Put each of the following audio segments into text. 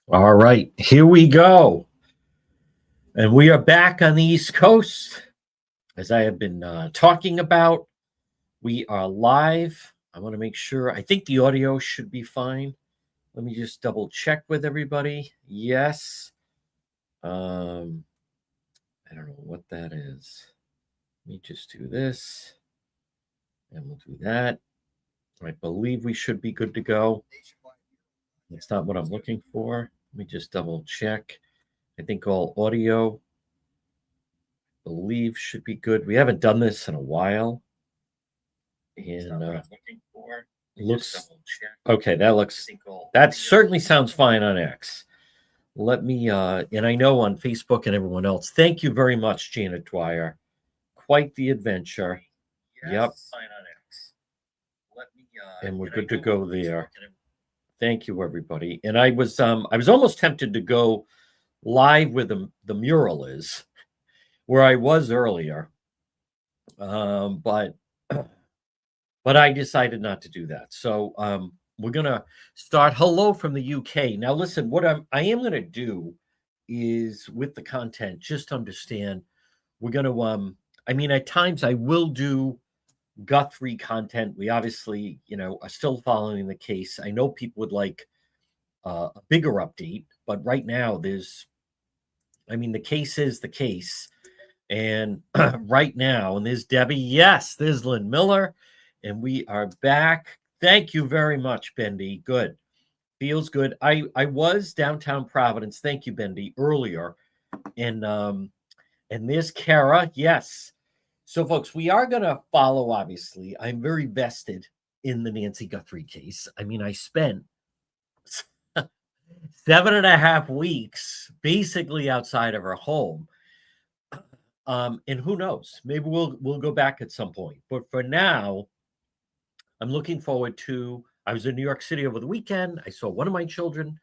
All right, here we go. And we are back on the East Coast. As I have been talking about, we are live. I want to make sure, I think the audio should be fine. Let me just double check with everybody. Yes. I don't know what that is. Let me just do this. And we'll do that. I believe we should be good to go. That's not what I'm looking for. Let me just double check. I think all audio, believe, should be good. We haven't done this in a while. And looks okay. That certainly sounds fine on X. Let me and I know on Facebook and everyone else. Thank you very much, Janet Dwyer. Quite the adventure. Yep. And we're good to go there. Thank you, everybody. And I was almost tempted to go live with the mural is where I was earlier. But I decided not to do that. So we're gonna start. Hello from the UK. Now listen, what I am gonna do is with the content, just understand we're gonna I mean, at times I will do Guthrie content. We obviously, are still following the case. I know people would like a bigger update, but right now the case is the case. And right now, and there's Debbie. Yes, there's Lynn Miller. And we are back. Thank you very much, Bendy. Good. Feels good. I was downtown Providence. Thank you, Bendy, earlier. And there's Kara. Yes. So, folks, we are going to follow, obviously. I'm very vested in the Nancy Guthrie case. I mean, I spent 7.5 weeks basically outside of her home. And who knows? Maybe we'll go back at some point. But for now, I'm looking forward to. I was in New York City over the weekend. I saw one of my children.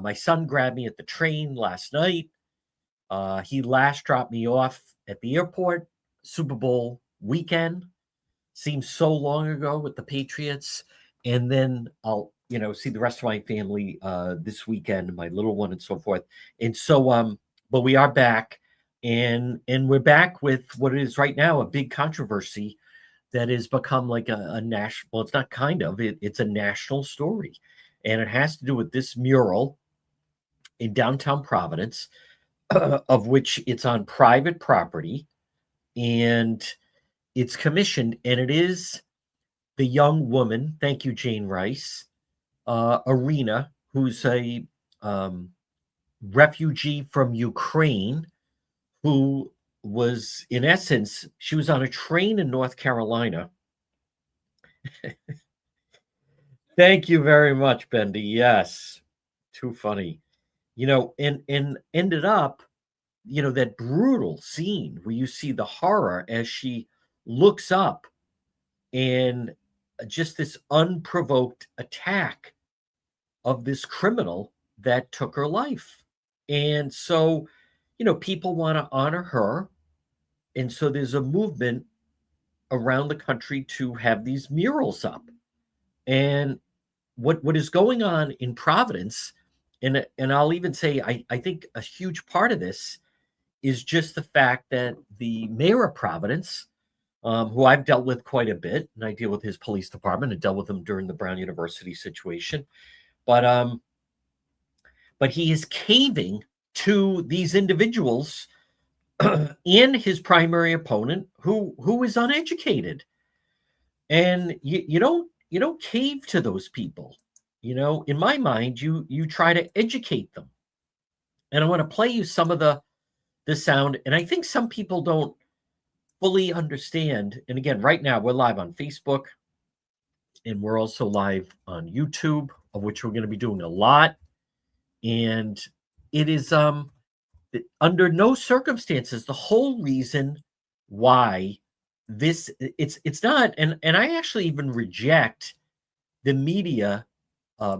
My son grabbed me at the train last night. He last dropped me off at the airport. Super Bowl weekend seems so long ago with the Patriots. And then I'll, see the rest of my family this weekend, my little one and so forth. And so, but we are back. And we're back with what is right now a big controversy that has become like a national, well, it's not kind of, it's a national story. And it has to do with this mural in downtown Providence, of which it's on private property. And it's commissioned, and it is the young woman, thank you, Jane Rice, Irina, who's a refugee from Ukraine, who was, in essence, she was on a train in North Carolina. Thank you very much, Bendy. Yes, too funny. And ended up, that brutal scene where you see the horror as she looks up and just this unprovoked attack of this criminal that took her life. And so, people want to honor her. And so there's a movement around the country to have these murals up. And what is going on in Providence, and I'll even say I think a huge part of this is just the fact that the mayor of Providence, who I've dealt with quite a bit, and I deal with his police department and dealt with him during the Brown University situation, but he is caving to these individuals and his primary opponent, who is uneducated. And you don't cave to those people. In my mind, you try to educate them. And I want to play you some of the sound. And I think some people don't fully understand. And again, right now we're live on Facebook, and we're also live on YouTube, of which we're going to be doing a lot. And it is under no circumstances the whole reason why this it's not. And I actually even reject the media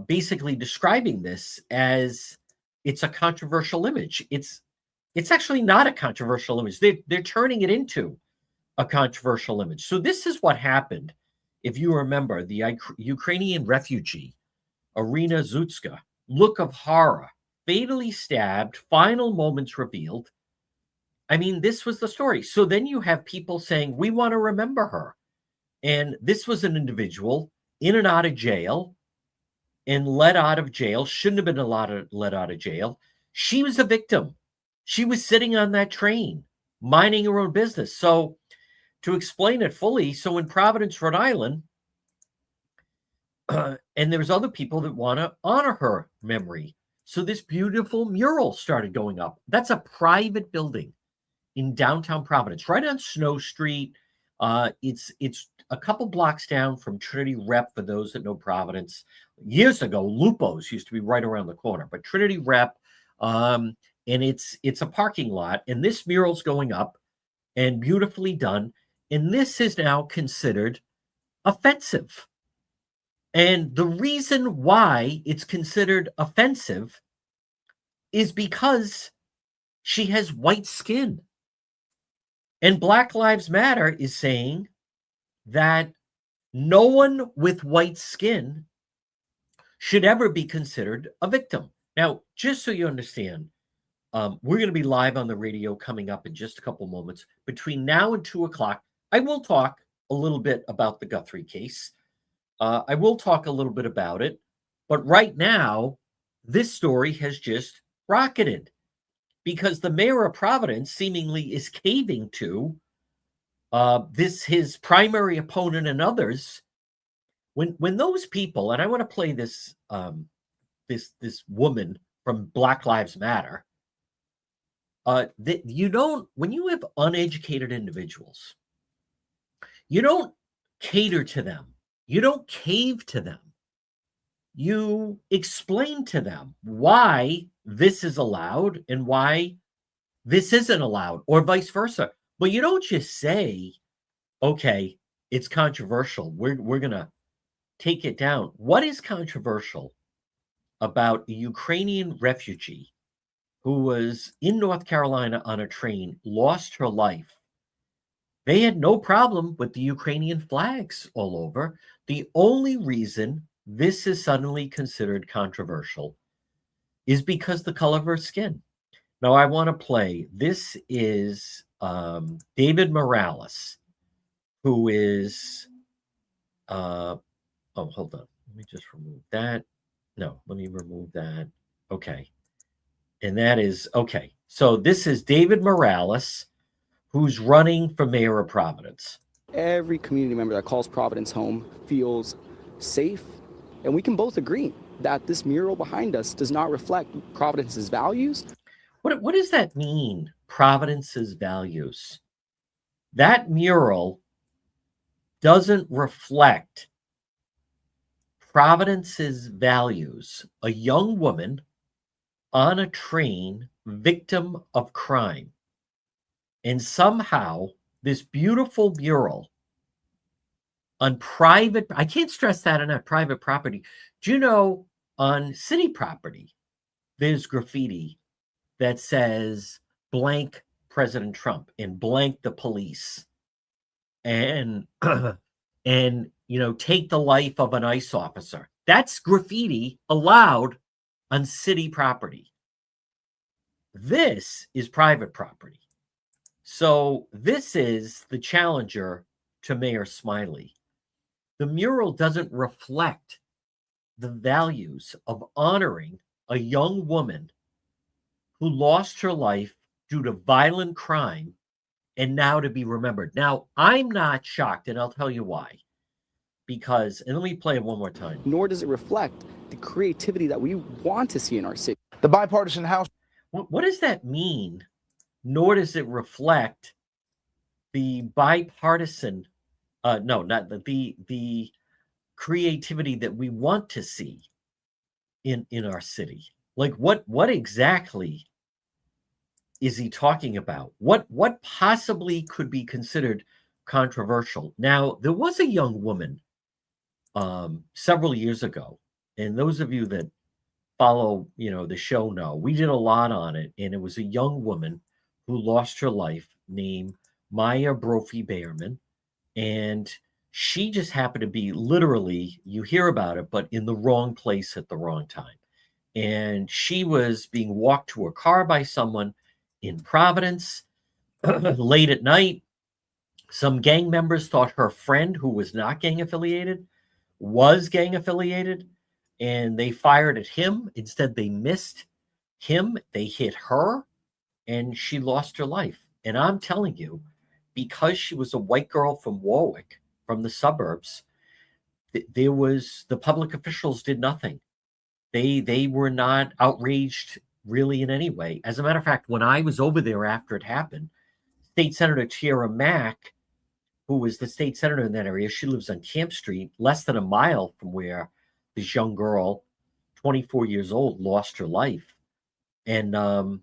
basically describing this as it's a controversial image. It's actually not a controversial image. They're turning it into a controversial image. So this is what happened. If you remember, the Ukrainian refugee, Irina Zutska, look of horror fatally stabbed, final moments revealed. I mean, this was the story. So then you have people saying, we want to remember her. And this was an individual in and out of jail and let out of jail, shouldn't have been let out of jail. She was a victim. She was sitting on that train, minding her own business. So to explain it fully, so in Providence, Rhode Island, and there's other people that want to honor her memory. So this beautiful mural started going up. That's a private building in downtown Providence, right on Snow Street. It's a couple blocks down from Trinity Rep, for those that know Providence. Years ago, Lupo's used to be right around the corner, but Trinity Rep, and it's a parking lot, and this mural's going up and beautifully done, and this is now considered offensive. And the reason why it's considered offensive is because she has white skin. And Black Lives Matter is saying that no one with white skin should ever be considered a victim. Now, just so you understand, we're going to be live on the radio coming up in just a couple moments. Between now and 2 o'clock, I will talk a little bit about the Guthrie case. I will talk a little bit about it. But right now, this story has just rocketed because the mayor of Providence seemingly is caving to his primary opponent and others. When those people, and I want to play this this woman from Black Lives Matter, that you don't, when you have uneducated individuals, you don't cater to them. You don't cave to them. You explain to them why this is allowed and why this isn't allowed, or vice versa. But you don't just say, okay, it's controversial. We're going to take it down. What is controversial about a Ukrainian refugee who was in North Carolina on a train, lost her life? They had no problem with the Ukrainian flags all over. The only reason this is suddenly considered controversial is because the color of her skin. Now, I want to play. This is David Morales, who is, oh, hold on. Let me just remove that. No, let me remove that. Okay. And that is, okay. So this is David Morales, who's running for mayor of Providence. Every community member that calls Providence home feels safe, and we can both agree that this mural behind us does not reflect Providence's values. What does that mean, Providence's values? That mural doesn't reflect Providence's values. A young woman on a train, victim of crime. And somehow this beautiful mural on private, I can't stress that enough, private property. Do you know on city property, there's graffiti that says blank President Trump and blank the police and, and, you know, take the life of an ICE officer. That's graffiti allowed on city property. This is private property. So this is the challenger to Mayor Smiley. The mural doesn't reflect the values of honoring a young woman who lost her life due to violent crime and now to be remembered. Now, I'm not shocked, and I'll tell you why. Because, and let me play it one more time. Nor does it reflect the creativity that we want to see in our city. The bipartisan House. What does that mean? Nor does it reflect the bipartisan, not the creativity that we want to see in our city. Like what exactly is he talking about? What possibly could be considered controversial? Now, there was a young woman several years ago, and those of you that follow, the show know we did a lot on it, and it was a young woman who lost her life named Maya Brophy Behrman, and she just happened to be literally, you hear about it, but in the wrong place at the wrong time. and she was being walked to her car by someone in Providence late at night. Some gang members thought her friend, who was not gang affiliated, was gang affiliated, and they fired at him. Instead, they missed him. They hit her, and she lost her life. And I'm telling you, because she was a white girl from Warwick, from the suburbs, the public officials did nothing. They were not outraged really in any way. As a matter of fact, when I was over there after it happened, State Senator Tiara Mack, who was the state senator in that area, she lives on Camp Street, less than a mile from where this young girl, 24 years old, lost her life. And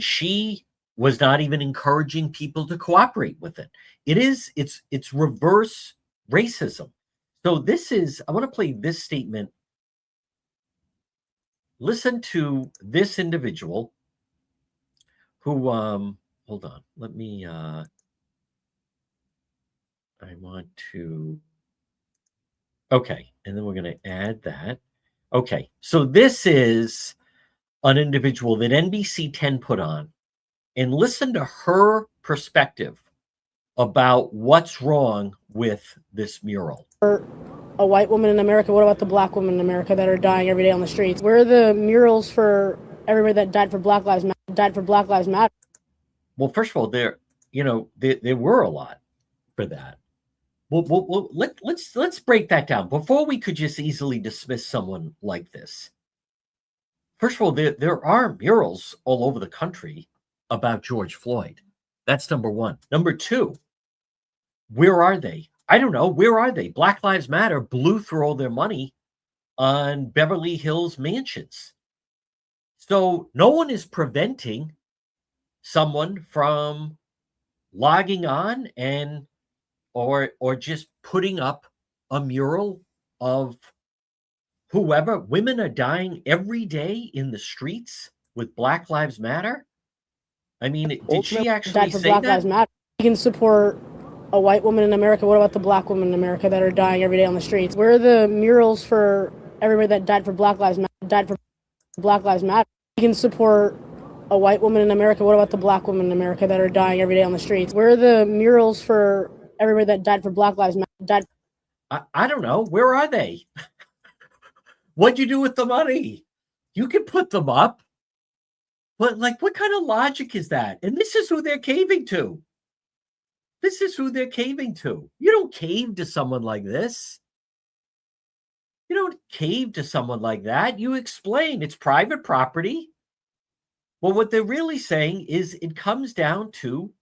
she was not even encouraging people to cooperate with it. It's reverse racism. So I want to play this statement. Listen to this individual who hold on, let me I want to okay, and then we're going to add that. Okay, so this is an individual that NBC 10 put on, and listen to her perspective about what's wrong with this mural. A white woman in America, what about the black women in America that are dying every day on the streets? Where are the murals for everybody that died for Black Lives Matter? Well, first of all, there were a lot for that. Well, let's break that down. Before we could just easily dismiss someone like this. First of all, there are murals all over the country about George Floyd. That's number one. Number two, where are they? I don't know. Where are they? Black Lives Matter blew through all their money on Beverly Hills mansions. So no one is preventing someone from logging on or just putting up a mural of whoever. Women are dying every day in the streets with Black Lives Matter. I mean, did she actually say Black that? Lives Matter. You can support a white woman in America. What about the black women in America that are dying every day on the streets? Where are the murals for everybody that died for Black Lives Matter? You can support a white woman in America. What about the black women in America that are dying every day on the streets? Where are the murals for everybody that died for Black Lives Matter? I don't know. Where are they? What'd you do with the money? You can put them up. But what kind of logic is that? And this is who they're caving to. You don't cave to someone like this. You don't cave to someone like that. You explain it's private property. Well, what they're really saying is it comes down to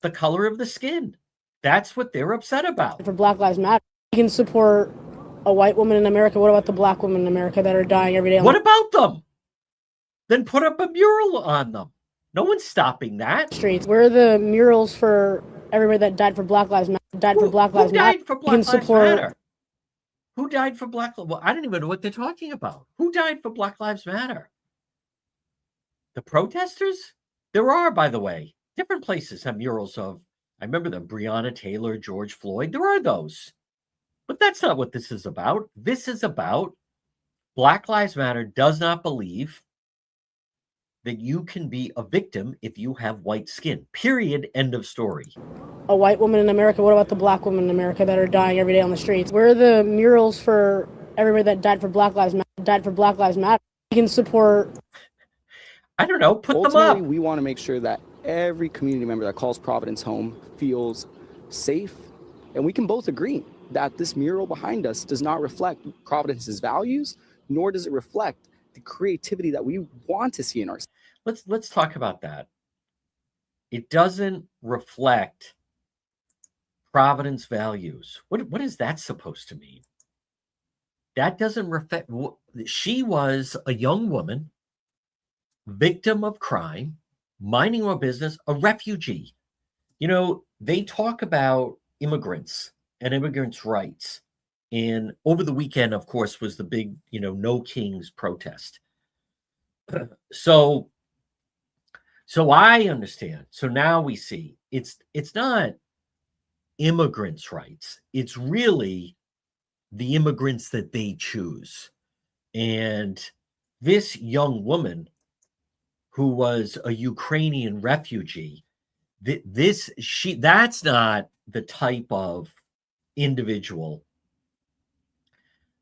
the color of the skin. That's what they're upset about. For Black Lives Matter, you can support a white woman in America. What about the black women in America that are dying every day? What about them? Then put up a mural on them. No one's stopping that. Streets. Where are the murals for everybody that died for Black Lives Matter? Who died for Black Lives Matter? Who died for Black Lives Matter? Well, I don't even know what they're talking about. Who died for Black Lives Matter? The protesters? There are, by the way, different places have murals of, I remember them, Breonna Taylor, George Floyd. There are those. But that's not what this is about. This is about Black Lives Matter does not believe that you can be a victim if you have white skin. Period. End of story. A white woman in America. What about the black women in America that are dying every day on the streets? Where are the murals for everybody that died for Black Lives Matter? You can support. I don't know. Put them up. Ultimately, we want to make sure that every community member that calls Providence home feels safe. And we can both agree that this mural behind us does not reflect Providence's values, nor does it reflect the creativity that we want to see in our. Let's talk about that. It doesn't reflect Providence values. What is that supposed to mean? That doesn't reflect. She was a young woman, victim of crime, minding her business, a refugee. You know, they talk about immigrants and immigrants' rights. And over the weekend, of course, was the big, No Kings protest. So I understand. So now we see it's not immigrants' rights. It's really the immigrants that they choose. And this young woman who was a Ukrainian refugee, that's not the type of individual.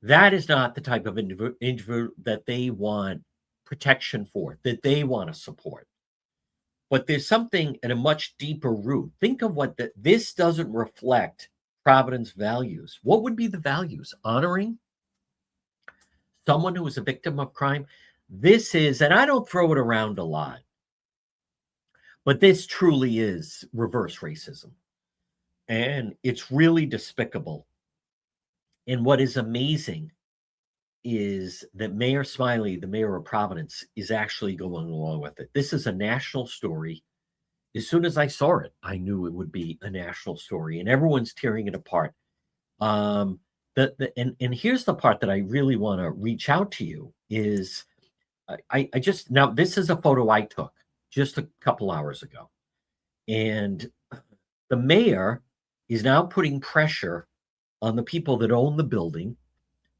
That is not the type of individual that they want protection for, that they want to support. But there's something at a much deeper root. Think of what this doesn't reflect Providence values. What would be the values? Honoring someone who was a victim of crime. This is, and I don't throw it around a lot, but this truly is reverse racism. And it's really despicable. And what is amazing is that Mayor Smiley, the mayor of Providence, is actually going along with it. This is a national story. As soon as I saw it, I knew it would be a national story, and everyone's tearing it apart. And here's the part that I really want to reach out to you is I just, now this is a photo I took just a couple hours ago, and the mayor is now putting pressure on the people that own the building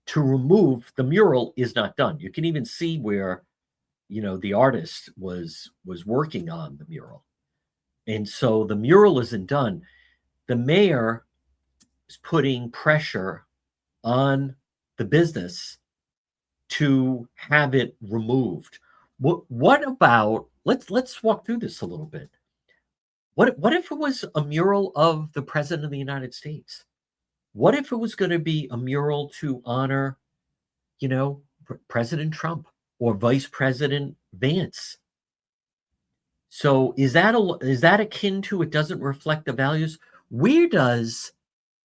to remove the mural. Is not done. You can even see where, the artist was working on the mural. And so the mural isn't done. The mayor is putting pressure on the business to have it removed. What about, let's walk through this a little bit. What if it was a mural of the President of the United States? What if it was going to be a mural to honor, President Trump or Vice President Vance? So is that akin to it doesn't reflect the values? Where does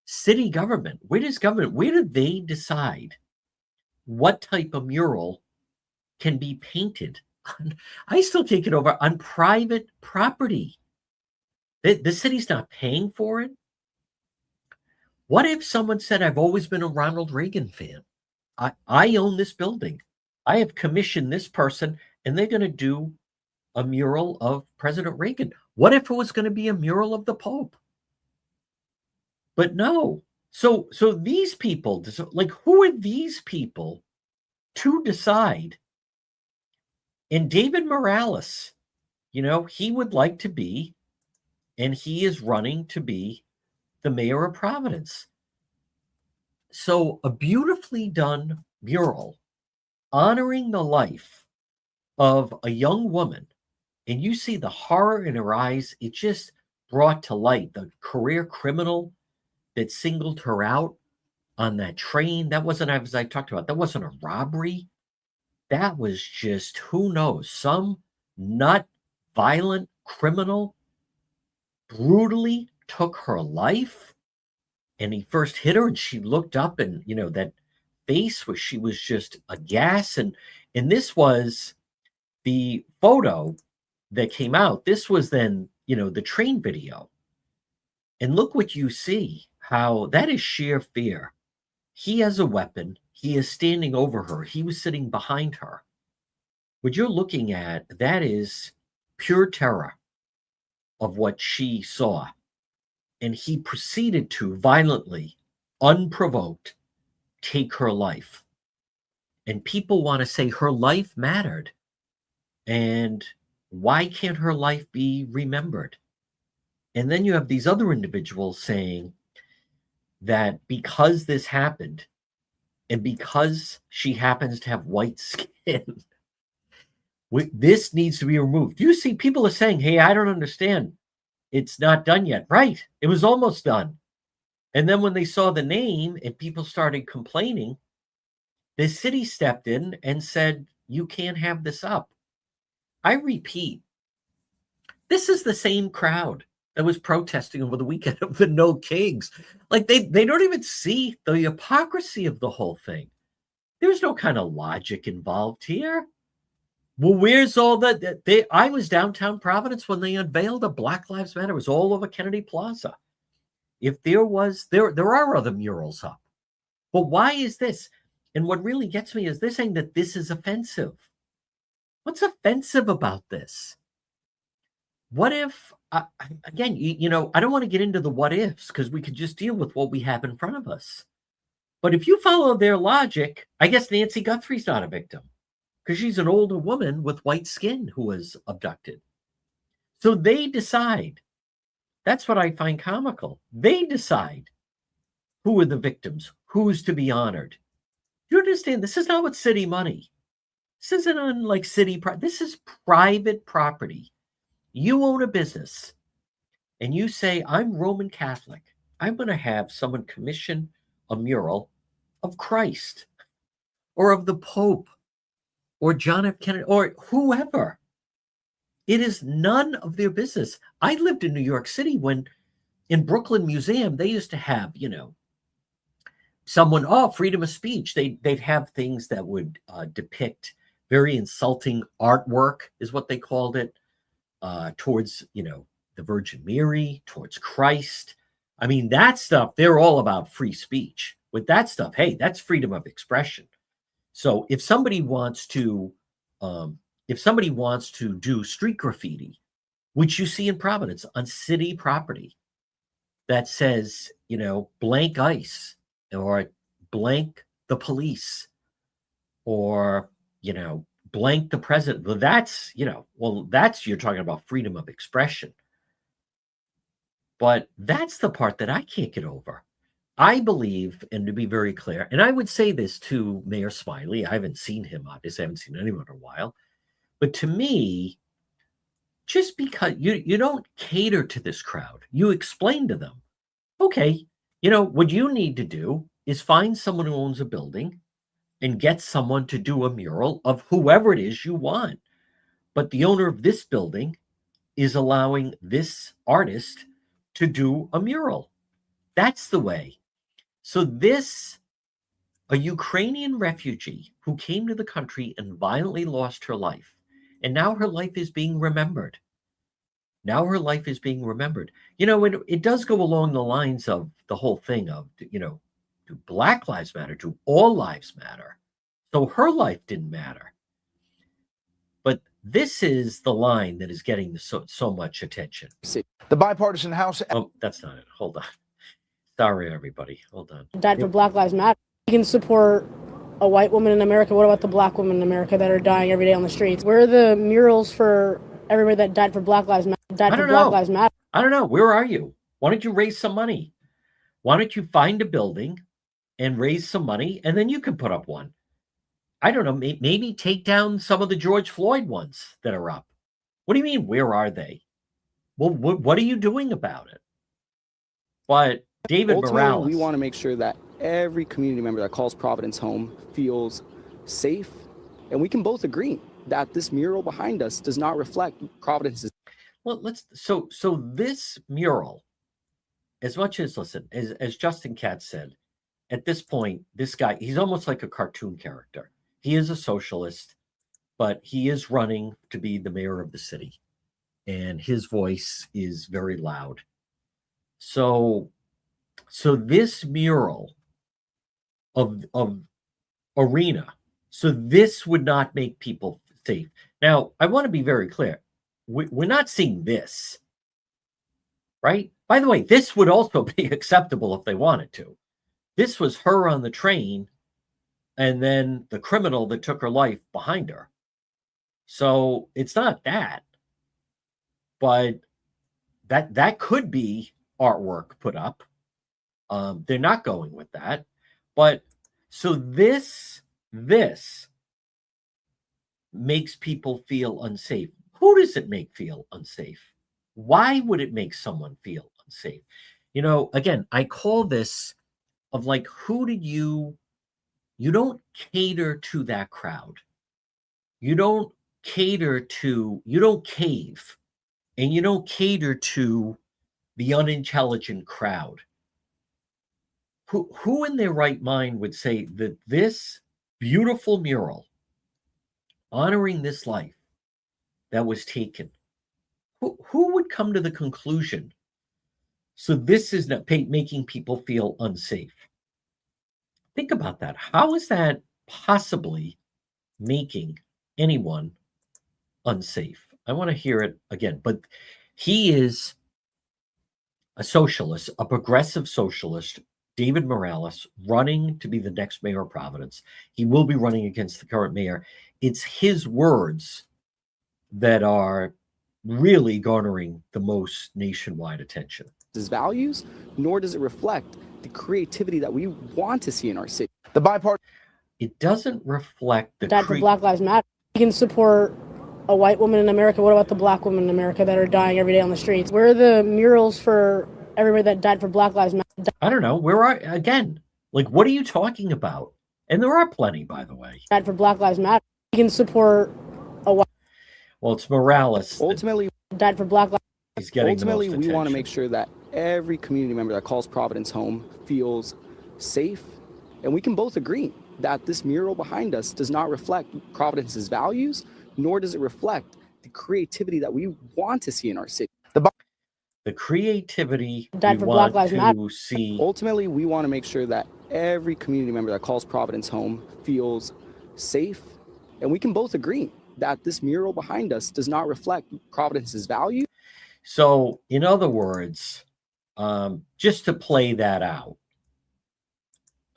city government, where do they decide what type of mural can be painted? I still take it over on private property. The city's not paying for it. What if someone said, I've always been a Ronald Reagan fan. I own this building. I have commissioned this person, and they're going to do a mural of President Reagan. What if it was going to be a mural of the Pope? But no. So these people, like, who are these people to decide? And David Morales, he would like to be, and he is running to be, the mayor of Providence. So a beautifully done mural honoring the life of a young woman, and you see the horror in her eyes. It just brought to light the career criminal that singled her out on that train. That wasn't, as I talked about, that wasn't a robbery. That was just, who knows, some nut, violent criminal brutally took her life. And he first hit her, and she looked up, and that face was, she was just aghast. And this was the photo that came out. This was then, the train video. And look what you see, how that is sheer fear. He has a weapon. He is standing over her. He was sitting behind her. What you're looking at, that is pure terror of what she saw. And he proceeded to violently, unprovoked, take her life. And people want to say her life mattered. And why can't her life be remembered? And then you have these other individuals saying that because this happened, and because she happens to have white skin, this needs to be removed. You see, people are saying, hey, I don't understand. It's not done yet. Right. It was almost done. And then when they saw the name and people started complaining, the city stepped in and said, you can't have this up. I repeat, this is the same crowd that was protesting over the weekend of the No Kings. Like, they don't even see the hypocrisy of the whole thing. There's no kind of logic involved here. Well, where's all that? I was downtown Providence when they unveiled a Black Lives Matter. It was all over Kennedy Plaza. If there are other murals up. But why is this? And what really gets me is they're saying that this is offensive. What's offensive about this? What if, again, I don't want to get into the what ifs, because we could just deal with what we have in front of us. But if you follow their logic, I guess Nancy Guthrie's not a victim, because she's an older woman with white skin who was abducted. So they decide. That's what I find comical. They decide who are the victims, who's to be honored. You understand? This is not with city money. This isn't on like city. This is private property. You own a business and you say, I'm Roman Catholic. I'm going to have someone commission a mural of Christ or of the Pope or John F. Kennedy or whoever. It is none of their business. I lived in New York City when in Brooklyn Museum, they used to have, someone, freedom of speech. They'd have things that would depict very insulting artwork is what they called it, towards, the Virgin Mary, towards Christ. I mean, that stuff, they're all about free speech. With that stuff, hey, that's freedom of expression. So if somebody wants to do street graffiti, which you see in Providence on city property, that says, blank ICE or blank the police or, blank the president. Well, that's, you're talking about freedom of expression. But that's the part that I can't get over. I believe, and to be very clear, and I would say this to Mayor Smiley, I haven't seen him, obviously, I haven't seen anyone in a while, but to me, just because you don't cater to this crowd, you explain to them, okay, what you need to do is find someone who owns a building and get someone to do a mural of whoever it is you want. But the owner of this building is allowing this artist to do a mural. That's the way. So a Ukrainian refugee who came to the country and violently lost her life, and now her life is being remembered. It does go along the lines of the whole thing of, do Black lives matter? Do all lives matter? So her life didn't matter. But this is the line that is getting so much attention. The bipartisan House. Oh, that's not it. Hold on. Sorry, everybody. Hold on. Died for Black Lives Matter. You can support a white woman in America. What about the black women in America that are dying every day on the streets? Where are the murals for everybody that died for Black Lives Matter? Black Lives Matter. I don't know. Where are you? Why don't you raise some money? Why don't you find a building and raise some money, and then you can put up one? I don't know. Maybe take down some of the George Floyd ones that are up. What do you mean, where are they? Well, what are you doing about it? But David Ultimately, Morales. we want to make sure that every community member that calls Providence home feels safe. And we can both agree that this mural behind us does not reflect Providence's. Well, so this mural, as much as, listen, as Justin Katz said, at this point, this guy, he's almost like a cartoon character. He is a socialist, but he is running to be the mayor of the city. And his voice is very loud. So this mural of Arena, so this would not make people safe. Now, I want to be very clear. We're not seeing this, right? By the way, this would also be acceptable if they wanted to. This was her on the train and then the criminal that took her life behind her. So it's not that. But that could be artwork put up. They're not going with that. But so this makes people feel unsafe. Who does it make feel unsafe? Why would it make someone feel unsafe? Again, I call this of like, you don't cater to that crowd. You don't cave, and you don't cater to the unintelligent crowd. Who in their right mind would say that this beautiful mural honoring this life that was taken, who would come to the conclusion, so this is not making people feel unsafe? Think about that. How is that possibly making anyone unsafe? I want to hear it again, but he is a socialist, a progressive socialist, David Morales, running to be the next mayor of Providence. He will be running against the current mayor. It's his words that are really garnering the most nationwide attention. His values, nor does it reflect the creativity that we want to see in our city. The bipartisan. It doesn't reflect the died for Black Lives Matter. You can support a white woman in America. What about the black women in America that are dying every day on the streets? Where are the murals for everybody that died for Black Lives Matter? I don't know. Where are, again, like, what are you talking about? And there are plenty, by the way. Died for Black Lives Matter. You can support a white. Well, it's Morales. Ultimately, died for Black Lives. He's getting ultimately, the most we want to attention. make sure that every community member that calls Providence home feels safe. And we can both agree that this mural behind us does not reflect Providence's values, nor does it reflect the creativity that we want to see in our city. The creativity died we for want Black Lives to Matter. see. Ultimately, we want to make sure that every community member that calls Providence home feels safe. And we can both agree that this mural behind us does not reflect Providence's values. So, in other words, just to play that out.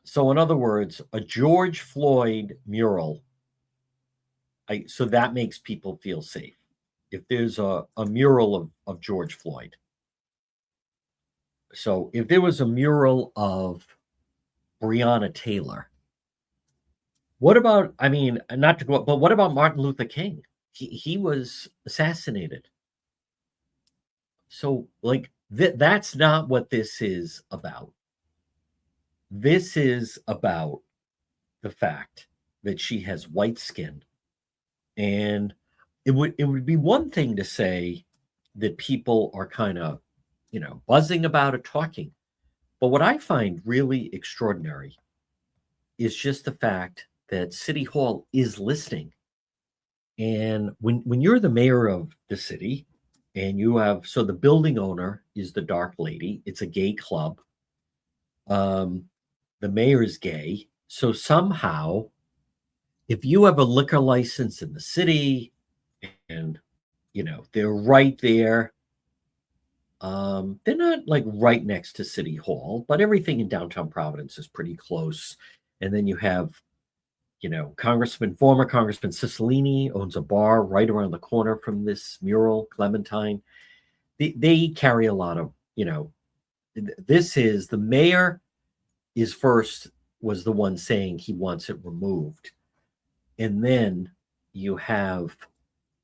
So, in other words, a George Floyd mural, so that makes people feel safe. If there's a mural of George Floyd. So, if there was a mural of Breonna Taylor, what about, I mean, not to go up, but what about Martin Luther King? He was assassinated. So, like, that's not what this is about. This is about the fact that she has white skin. And it would be one thing to say that people are kind of, buzzing about it, talking. But what I find really extraordinary is just the fact that City Hall is listening. And when you're the mayor of the city, and you have, so the building owner is the dark lady. It's a gay club. The mayor is gay. So somehow, if you have a liquor license in the city and, they're right there, they're not like right next to City Hall, but everything in downtown Providence is pretty close. And then you have, former Congressman Cicilline owns a bar right around the corner from this mural, Clementine. They carry a lot of, this is, the mayor was the one saying he wants it removed. And then you have,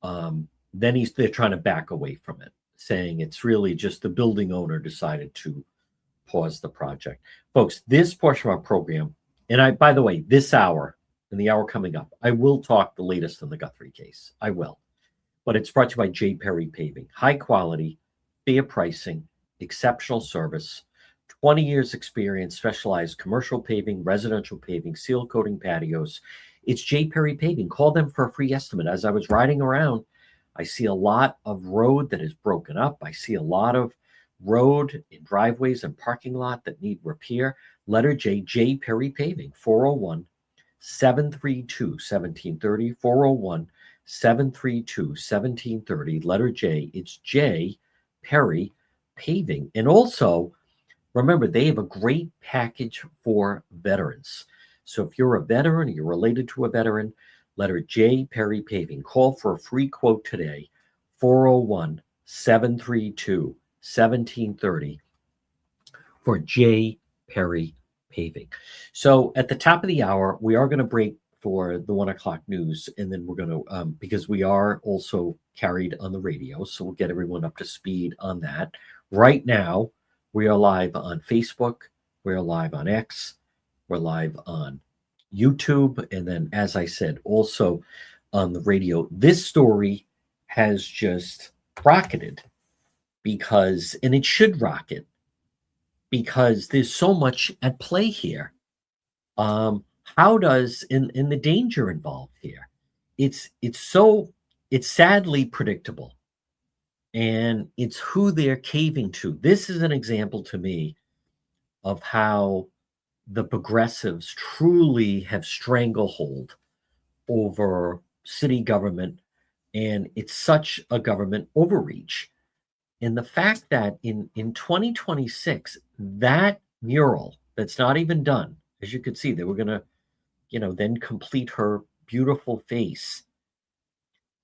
they're trying to back away from it, saying it's really just the building owner decided to pause the project. Folks, this portion of our program, and by the way, this hour, in the hour coming up, I will talk the latest on the Guthrie case. I will. But it's brought to you by J. Perry Paving. High quality, fair pricing, exceptional service, 20 years experience, specialized commercial paving, residential paving, seal coating patios. It's J. Perry Paving. Call them for a free estimate. As I was riding around, I see a lot of road that is broken up. I see a lot of road in driveways and parking lot that need repair. Letter J, J. Perry Paving, 401-732-1730, 401-732-1730, letter J. It's J. Perry Paving. And also, remember, they have a great package for veterans. So if you're a veteran or you're related to a veteran, letter J. Perry Paving. Call for a free quote today, 401-732-1730 for J. Perry Paving. So at the top of the hour, we are going to break for the 1 o'clock news, and then we're going to, because we are also carried on the radio, so we'll get everyone up to speed on that. Right now, we are live on Facebook, we're live on X, we're live on YouTube, and then, as I said, also on the radio. This story has just rocketed because, and it should rocket, because there's so much at play here. How does in the danger involved here? It's sadly predictable, and it's who they're caving to. This is an example to me of how the progressives truly have stranglehold over city government, and it's such a government overreach. And the fact that in 2026, that mural that's not even done. As you could see, they were going to, then complete her beautiful face.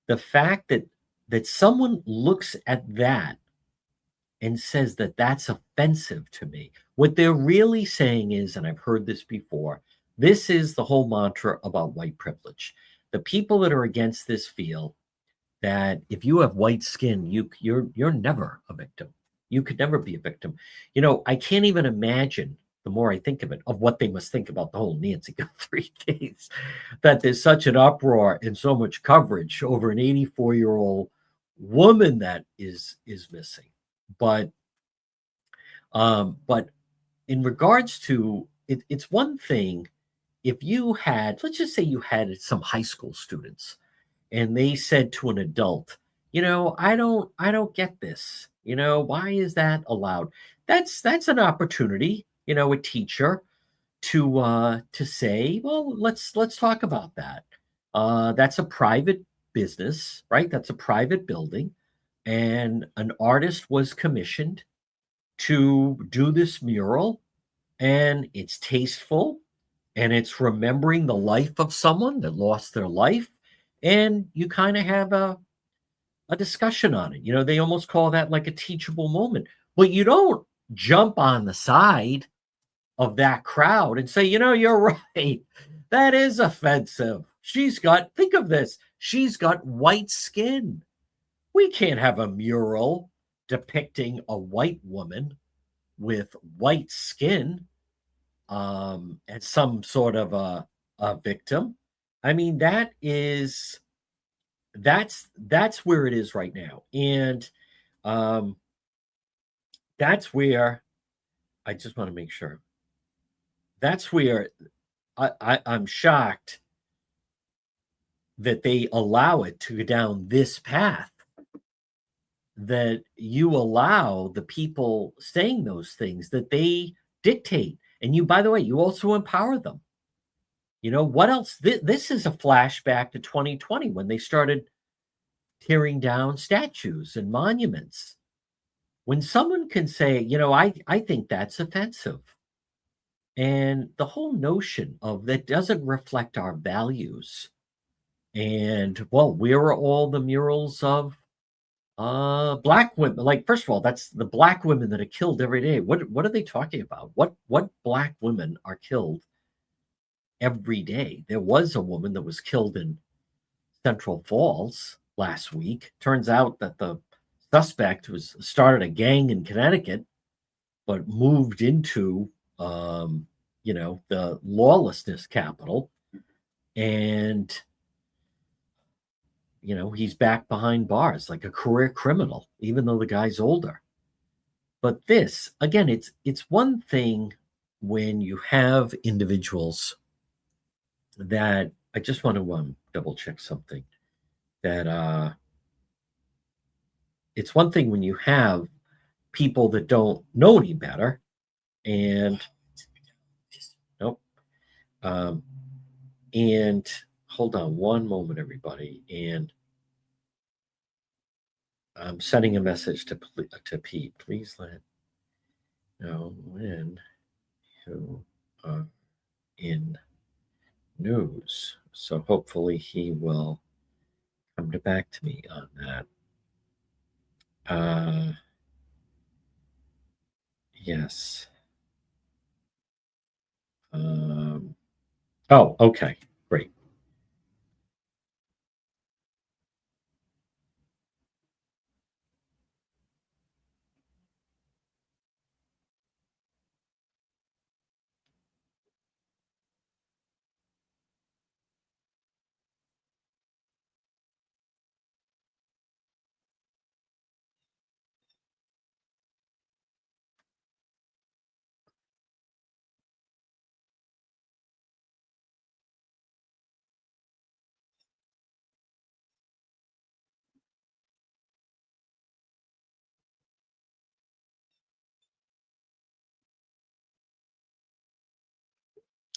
The fact that someone looks at that and says that that's offensive to me, what they're really saying is, and I've heard this before, this is the whole mantra about white privilege. The people that are against this feel that if you have white skin, you're never a victim. You could never be a victim. I can't even imagine, the more I think of it, of what they must think about the whole Nancy Guthrie case, that there's such an uproar and so much coverage over an 84-year-old woman that is missing. But in regards to it, it's one thing if you had, let's just say you had some high school students and they said to an adult, I don't get this. Why is that allowed? That's an opportunity, a teacher to say, well, let's talk about that. That's a private business, right? That's a private building, and an artist was commissioned to do this mural, and it's tasteful, and it's remembering the life of someone that lost their life, and you kind of have a discussion on it. They almost call that like a teachable moment. But you don't jump on the side of that crowd and say, you're right. That is offensive. Think of this. She's got white skin. We can't have a mural depicting a white woman with white skin as some sort of a victim. I mean, that's where it is right now. And that's where I just want to make sure. That's where I'm shocked that they allow it to go down this path, that you allow the people saying those things, that they dictate. And you, by the way, you also empower them. What else? This is a flashback to 2020 when they started tearing down statues and monuments. When someone can say, I think that's offensive. And the whole notion of that doesn't reflect our values. And, well, where are all the murals of black women? Like, first of all, that's the black women that are killed every day. What are they talking about? What black women are killed every day? There was a woman that was killed in Central Falls last week. Turns out that the suspect started a gang in Connecticut, but moved into the lawlessness capital, and he's back behind bars like a career criminal, even though the guy's older. But this, again, it's one thing when you have individuals that, I just want to double check something, that it's one thing when you have people that don't know any better, and nope. And hold on one moment, everybody. And I'm sending a message to Pete. Please let know when you are in news. So hopefully he will come back to me on that. Yes. Oh, okay, great.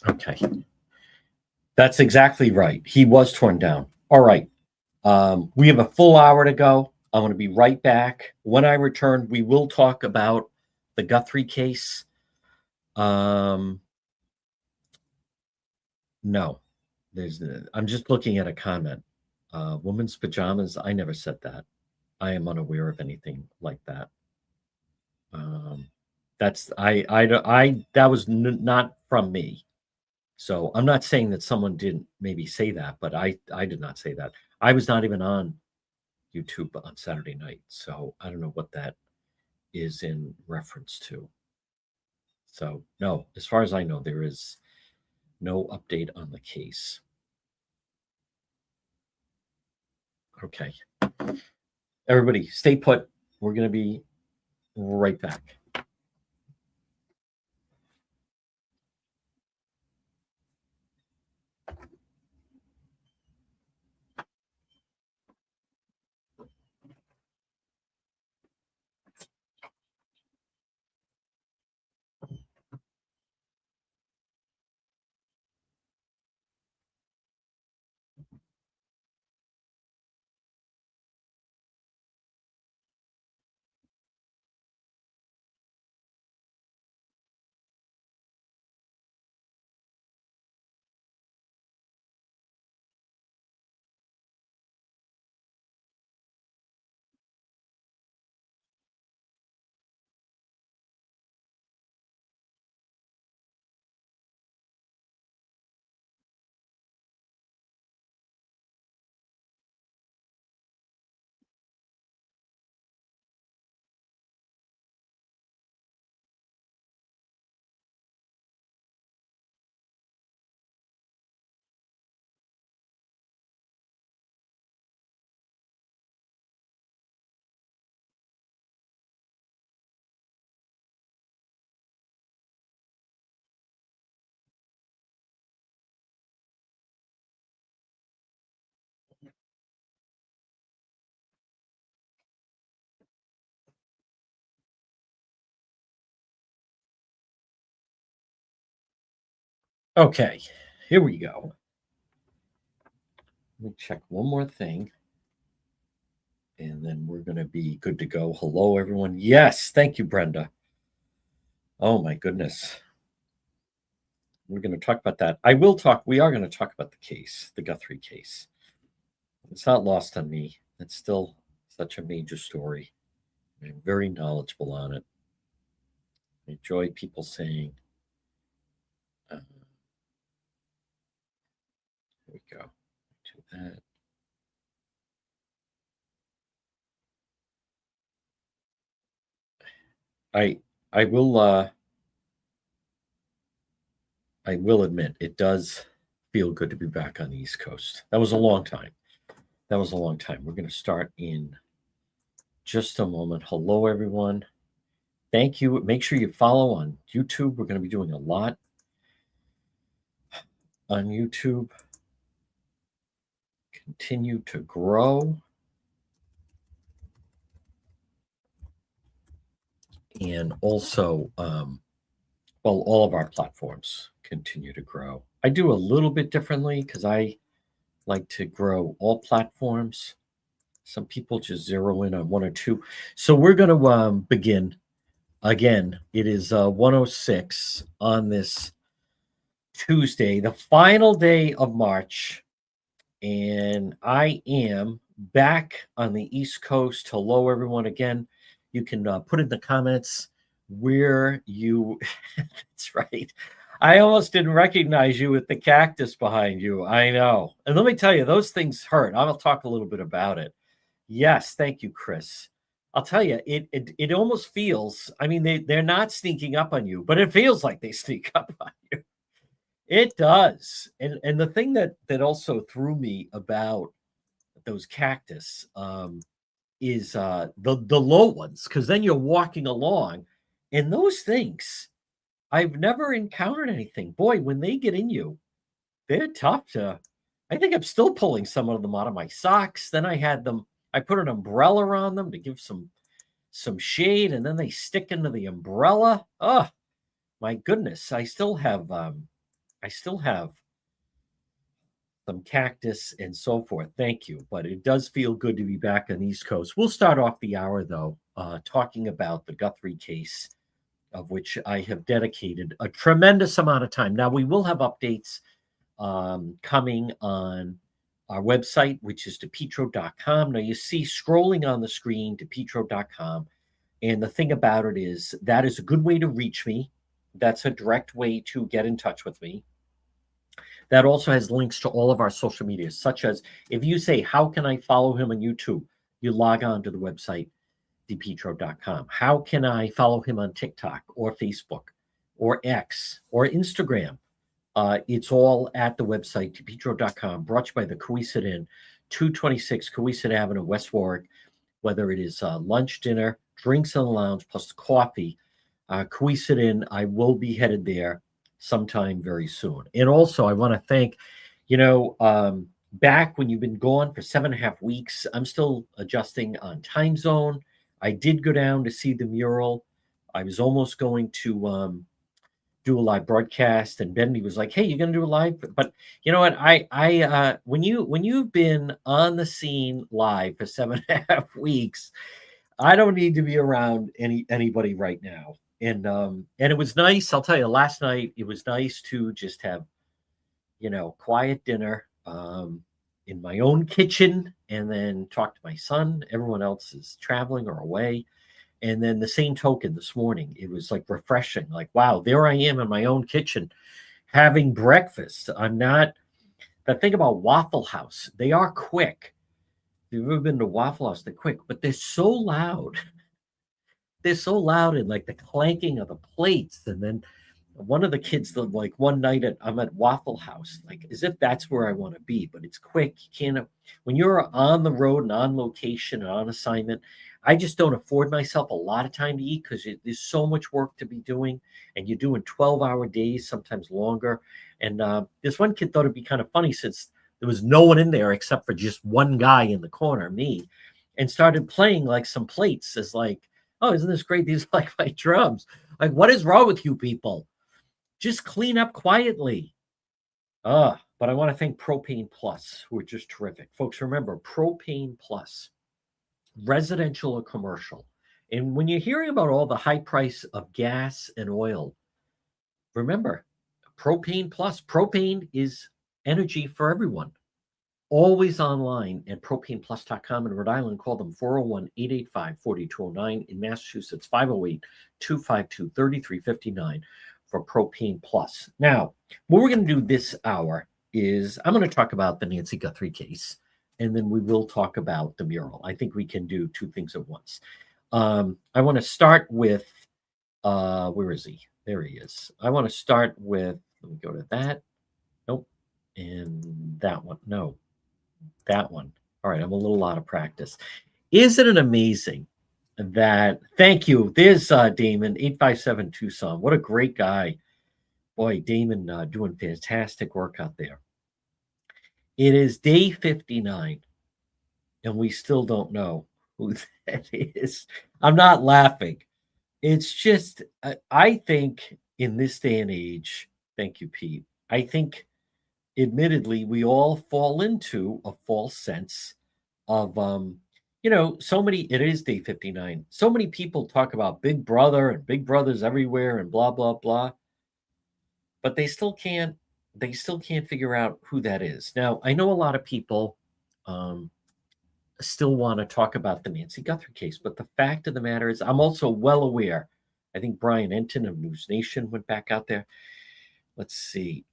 Okay. That's exactly right. He was torn down. All right. We have a full hour to go. I'm going to be right back. When I return, we will talk about the Guthrie case. No, I'm just looking at a comment. Women's pajamas. I never said that. I am unaware of anything like that. That's that was not from me. So I'm not saying that someone didn't maybe say that, but I did not say that. I was not even on YouTube on Saturday night, so I don't know what that is in reference to. So no, as far as I know, there is no update on the case. Okay. Everybody, stay put. We're going to be right back. Okay, here we go. Let me check one more thing. And then we're going to be good to go. Hello, everyone. Yes, thank you, Brenda. Oh, my goodness. We're going to talk about that. We are going to talk about the case, the Guthrie case. It's not lost on me. It's still such a major story. I'm very knowledgeable on it. I enjoy people saying, here we go. Do that. I will admit it does feel good to be back on the East Coast. That was a long time. We're going to start in just a moment. Hello, everyone. Thank you. Make sure you follow on YouTube. We're going to be doing a lot on YouTube. Continue to grow. And also, all of our platforms continue to grow. I do a little bit differently because I like to grow all platforms. Some people just zero in on one or two. So we're going to begin. Again, it is 1:06 on this Tuesday, the final day of March. And I am back on the East Coast. Hello, everyone. Again, you can put in the comments where you, that's right. I almost didn't recognize you with the cactus behind you. I know. And let me tell you, those things hurt. I'll talk a little bit about it. Yes, thank you, Chris. I'll tell you, it almost feels, I mean, they're not sneaking up on you, but it feels like they sneak up on you. It does. And the thing that also threw me about those cactus is the low ones, because then you're walking along and those things, I've never encountered anything. Boy, when they get in you, they're tough to, I think I'm still pulling some of them out of my socks. Then I put an umbrella on them to give some shade, and then they stick into the umbrella. Oh my goodness. I still have some cactus and so forth. Thank you. But it does feel good to be back on the East Coast. We'll start off the hour, though, talking about the Guthrie case. of which I have dedicated a tremendous amount of time. Now, we will have updates coming on our website, which is depetro.com. Now, you see scrolling on the screen, depetro.com. And the thing about it is that is a good way to reach me. That's a direct way to get in touch with me. That also has links to all of our social media, such as if you say, how can I follow him on YouTube? You log on to the website, depetro.com. How can I follow him on TikTok or Facebook or X or Instagram? It's all at the website, depetro.com, brought to you by the Coesit Inn, 226 Coesit Avenue, West Warwick. Whether it is lunch, dinner, drinks in the lounge, plus coffee, Coesit Inn, I will be headed there sometime very soon. And also, I want to thank, back when you've been gone for 7.5 weeks, I'm still adjusting on time zone. I did go down to see the mural. I was almost going to do a live broadcast, and Bendy was like, "Hey, you're going to do a live?" But you know what? I when you've been on the scene live for 7.5 weeks, I don't need to be around anybody right now. And it was nice. I'll tell you, last night it was nice to just have, quiet dinner in my own kitchen, and then talk to my son. Everyone else is traveling or away. And then the same token this morning, it was like refreshing. Like, wow, there I am in my own kitchen having breakfast. I'm not. The thing about Waffle House, they are quick. If you've ever been to Waffle House, they're quick, but they're so loud. They're so loud, and like the clanking of the plates. And then one of the kids, like one night I'm at Waffle House, like as if that's where I want to be, but it's quick. You can't, when you're on the road and on location and on assignment, I just don't afford myself a lot of time to eat because there's so much work to be doing, and you're doing 12-hour days, sometimes longer. And this one kid thought it'd be kind of funny since there was no one in there except for just one guy in the corner, me, and started playing like some plates as like, oh, isn't this great? These are like my drums. Like, what is wrong with you people? Just clean up quietly. But I want to thank Propane Plus, who are just terrific. Folks, remember, Propane Plus, residential or commercial. And when you're hearing about all the high price of gas and oil, remember, Propane Plus. Propane is energy for everyone. Always online at propaneplus.com. In Rhode Island, call them 401-885-4209. In Massachusetts, 508-252-3359 for Propane Plus. Now, what we're going to do this hour is I'm going to talk about the Nancy Guthrie case, and then we will talk about the mural. I think we can do two things at once. I want to start with, where is he? There he is. I want to start with, let me go to that. Nope. And that one. No. That one. All right, I'm a little out of practice. Isn't it amazing that, thank you, there's Damon, 857 Tucson. What a great guy. Boy, Damon doing fantastic work out there. It is day 59, and we still don't know who that is. I'm not laughing. It's just, I think in this day and age, thank you, Pete, I think admittedly, we all fall into a false sense of, so many, it is day 59. So many people talk about Big Brother and Big Brother's everywhere and blah, blah, blah. But they still can't figure out who that is. Now, I know a lot of people still want to talk about the Nancy Guthrie case, but the fact of the matter is, I'm also well aware. I think Brian Enton of News Nation went back out there. Let's see.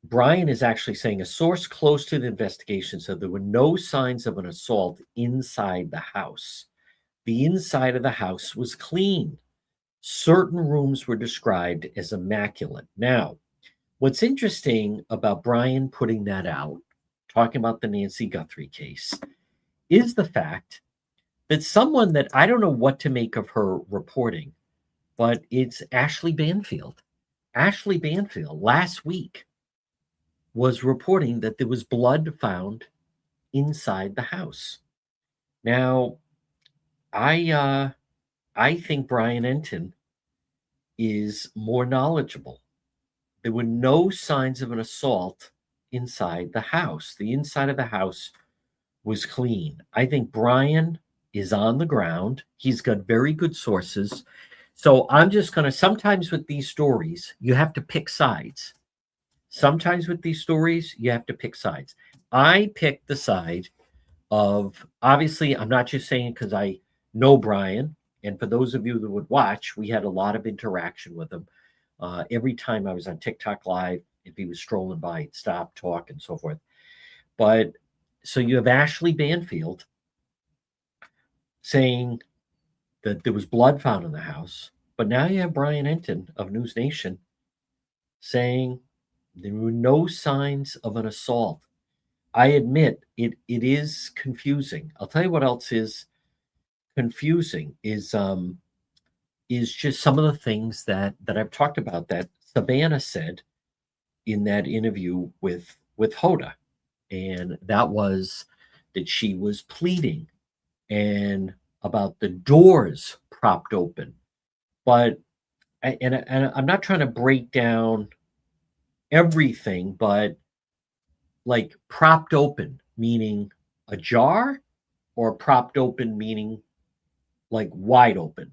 Brian is actually saying a source close to the investigation said there were no signs of an assault inside the house. The inside of the house was clean. Certain rooms were described as immaculate. Now, what's interesting about Brian putting that out, talking about the Nancy Guthrie case, is the fact that someone that I don't know what to make of her reporting, but it's Ashley Banfield. Ashley Banfield last week was reporting that there was blood found inside the house. Now, I think Brian Enton is more knowledgeable. There were no signs of an assault inside the house. The inside of the house was clean. I think Brian is on the ground. He's got very good sources. So I'm just going to, sometimes with these stories, you have to pick sides. Sometimes with these stories, you have to pick sides. I picked the side of, obviously, I'm not just saying because I know Brian. And for those of you that would watch, we had a lot of interaction with him. Every time I was on TikTok Live, if he was strolling by, he'd stop, talk, and so forth. But so you have Ashley Banfield saying that there was blood found in the house. But now you have Brian Enton of News Nation saying there were no signs of an assault. I admit it is confusing. I'll tell you what else is confusing is just some of the things that I've talked about that Savannah said in that interview with Hoda. And that was that she was pleading and about the doors propped open. But and I'm not trying to break down everything, but like propped open meaning ajar, or propped open meaning like wide open,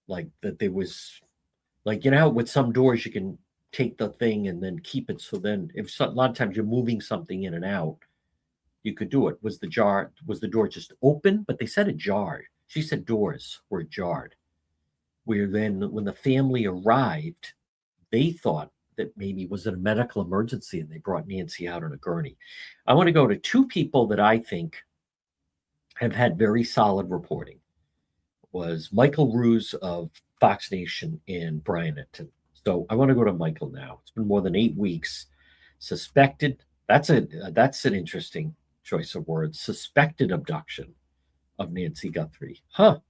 like that there was, like, you know how with some doors you can take the thing and then keep it, so then if a lot of times you're moving something in and out, you could do it. Was the door just open? But they said ajar. She said doors were jarred. Where then when the family arrived, they thought that maybe was it a medical emergency and they brought Nancy out on a gurney. I want to go to two people that I think have had very solid reporting. Was Michael Ruse of Fox Nation and Brian Enton. So I want to go to Michael now. It's been more than 8 weeks. Suspected. That's an interesting choice of words. Suspected abduction of Nancy Guthrie. Huh.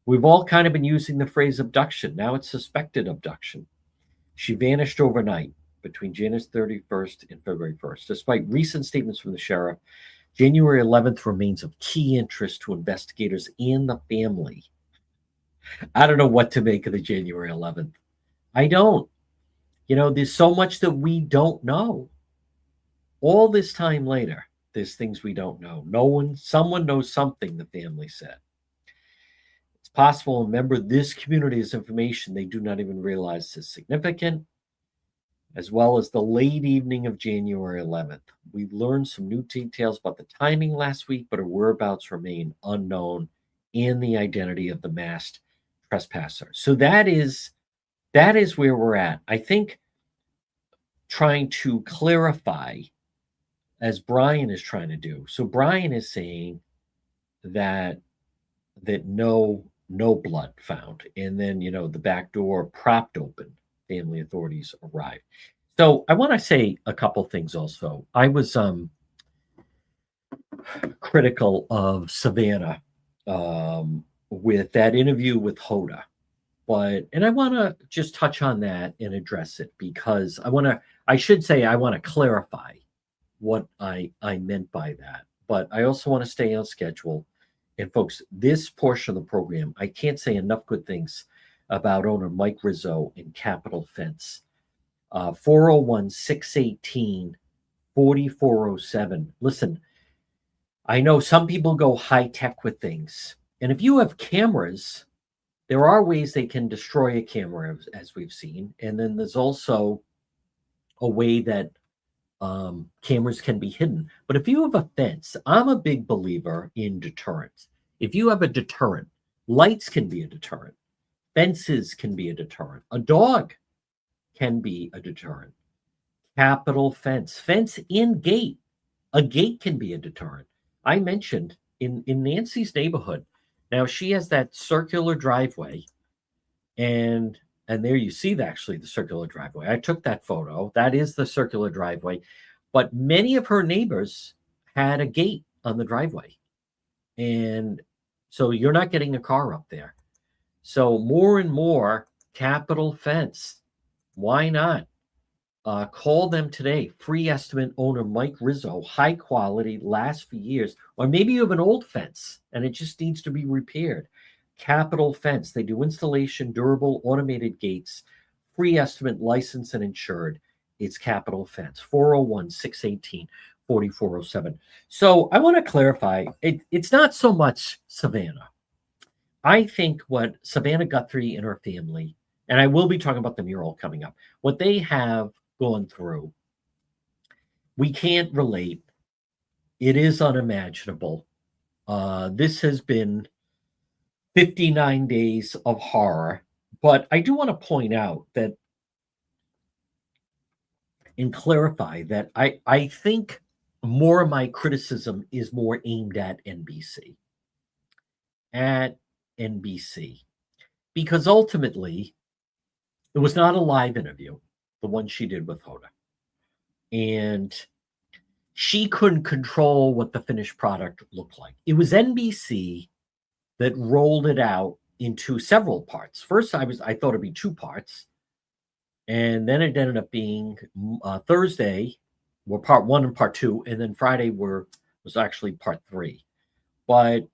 We've all kind of been using the phrase abduction. Now it's suspected abduction. She vanished overnight between January 31st and February 1st. Despite recent statements from the sheriff, January 11th remains of key interest to investigators and the family. I don't know what to make of the January 11th. I don't. There's so much that we don't know. All this time later, there's things we don't know. Someone knows something, the family said. It's possible a member of this community has information they do not even realize is significant, as well as the late evening of January 11th. We learned some new details about the timing last week, but her whereabouts remain unknown and the identity of the masked trespasser. So that is where we're at. I think trying to clarify, as Brian is trying to do. So Brian is saying that no blood found, and then the back door propped open. Family authorities arrived. So I want to say a couple things also. I was critical of Savannah with that interview with Hoda. And I want to just touch on that and address it because I want to clarify what I meant by that. But I also want to stay on schedule. And folks, this portion of the program, I can't say enough good things about owner Mike Rizzo and Capital Fence. 401-618-4407. Listen, I know some people go high tech with things. And if you have cameras, there are ways they can destroy a camera, as we've seen. And then there's also a way that cameras can be hidden. But if you have a fence, I'm a big believer in deterrence. If you have a deterrent, lights can be a deterrent. Fences can be a deterrent. A dog can be a deterrent. Capital Fence. Fence in gate. A gate can be a deterrent. I mentioned in Nancy's neighborhood, now she has that circular driveway, and there you see actually the circular driveway. I took that photo. That is the circular driveway. But many of her neighbors had a gate on the driveway. And so you're not getting a car up there. So more and more Capital Fence. Why not? Call them today. Free estimate owner Mike Rizzo. High quality, lasts for years. Or maybe you have an old fence and it just needs to be repaired. Capital Fence. They do installation, durable, automated gates. Free estimate, licensed and insured. It's Capital Fence. 401-618-4407. So I want to clarify. It's not so much Savannah. I think what Savannah Guthrie and her family, and I will be talking about the mural coming up, what they have gone through, we can't relate. It is unimaginable. This has been 59 days of horror. But I do want to point out that and clarify that I think more of my criticism is more aimed at NBC. At NBC. Because ultimately, it was not a live interview, the one she did with Hoda. And she couldn't control what the finished product looked like. It was NBC that rolled it out into several parts. First, I thought it'd be two parts, and then it ended up being Thursday were part one and part two, and then Friday was actually part three. But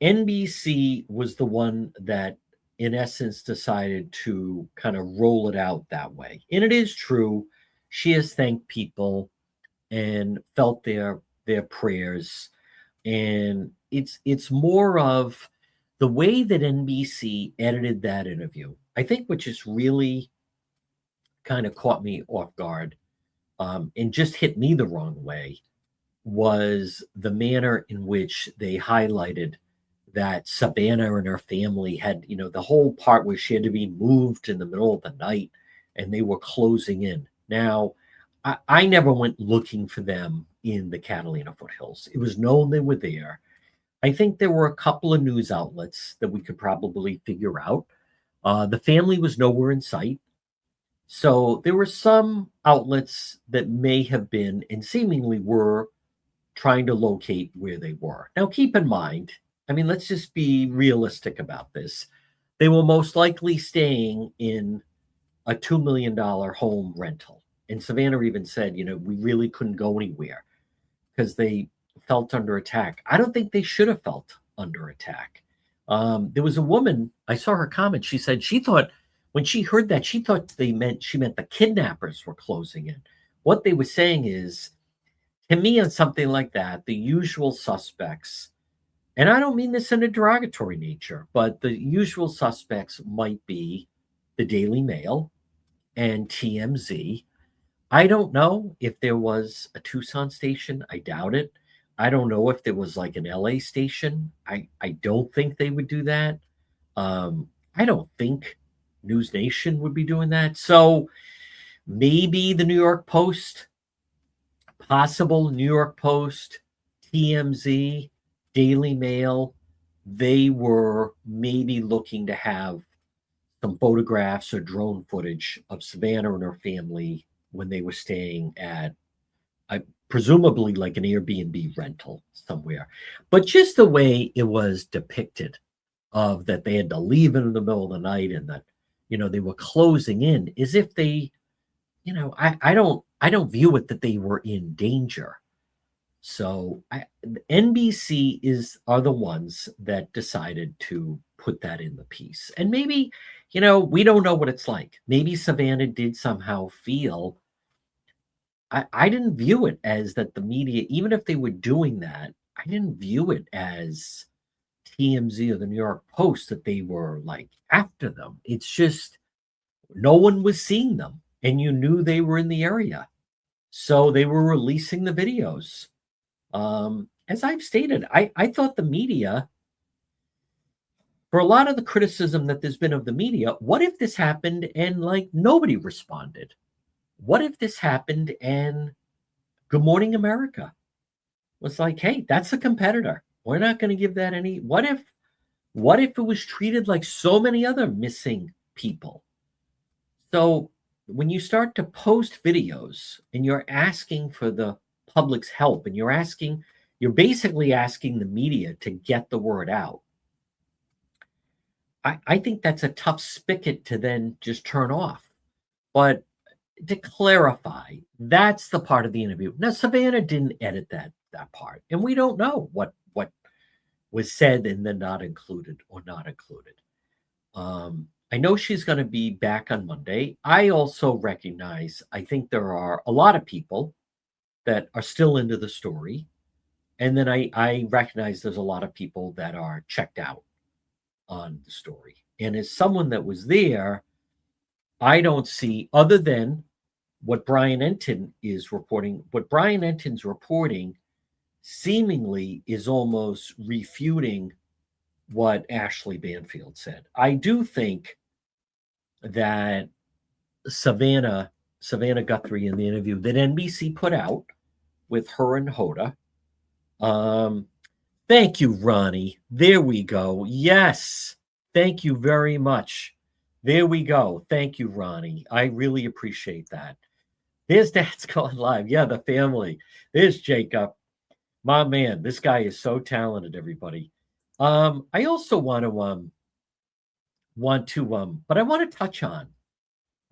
NBC was the one that, in essence, decided to kind of roll it out that way. And it is true, she has thanked people and felt their prayers, and it's more of the way that NBC edited that interview. I think which is really kind of caught me off guard, and just hit me the wrong way, was the manner in which they highlighted that Savannah and her family had, the whole part where she had to be moved in the middle of the night and they were closing in. Now, I never went looking for them in the Catalina foothills. It was known they were there. I think there were a couple of news outlets that we could probably figure out. The family was nowhere in sight. So there were some outlets that may have been and seemingly were trying to locate where they were. Now, keep in mind, I mean, let's just be realistic about this. They were most likely staying in a $2 million home rental. And Savannah even said, we really couldn't go anywhere because they felt under attack. I don't think they should have felt under attack. There was a woman, I saw her comment. She said she thought, when she heard that, she thought she meant the kidnappers were closing in. What they were saying is, to me, on something like that, the usual suspects, and I don't mean this in a derogatory nature, but the usual suspects might be the Daily Mail and TMZ. I don't know if there was a Tucson station. I doubt it. I don't know if there was like an LA station. I don't think they would do that. I don't think News Nation would be doing that. So maybe the New York Post, possible New York Post, TMZ, Daily Mail, they were maybe looking to have some photographs or drone footage of Savannah and her family when they were staying at presumably like an Airbnb rental somewhere. But just the way it was depicted, of that they had to leave in the middle of the night and that they were closing in, as if they, I don't view it that they were in danger. So NBC are the ones that decided to put that in the piece. And maybe, we don't know what it's like. Maybe Savannah did somehow feel, I didn't view it as that the media, even if they were doing that, I didn't view it as TMZ or the New York Post that they were like after them. It's just no one was seeing them and you knew they were in the area. So they were releasing the videos. As I've stated, I thought the media, for a lot of the criticism that there's been of the media, what if this happened and like nobody responded? What if this happened and Good Morning America was like, hey, that's a competitor. We're not going to give that any. What if it was treated like so many other missing people? So when you start to post videos and you're asking for the public's help and you're basically asking the media to get the word out, I think that's a tough spigot to then just turn off. But to clarify, that's the part of the interview. Now, Savannah didn't edit that part, and we don't know what was said and then not included or not included. I know she's going to be back on Monday. I also recognize, I think there are a lot of people that are still into the story. And then I recognize there's a lot of people that are checked out. on the story. And as someone that was there, I don't see, other than what Brian Entin is reporting, what Brian Entin's reporting seemingly is almost refuting what Ashley Banfield said. I do think that Savannah Guthrie in the interview that NBC put out with her and Hoda. Thank you, Ronnie. There we go. Yes. Thank you very much. There we go. Thank you, Ronnie. I really appreciate that. There's Dad's going live. Yeah, the family. There's Jacob. My man, this guy is so talented, everybody. I also want to touch on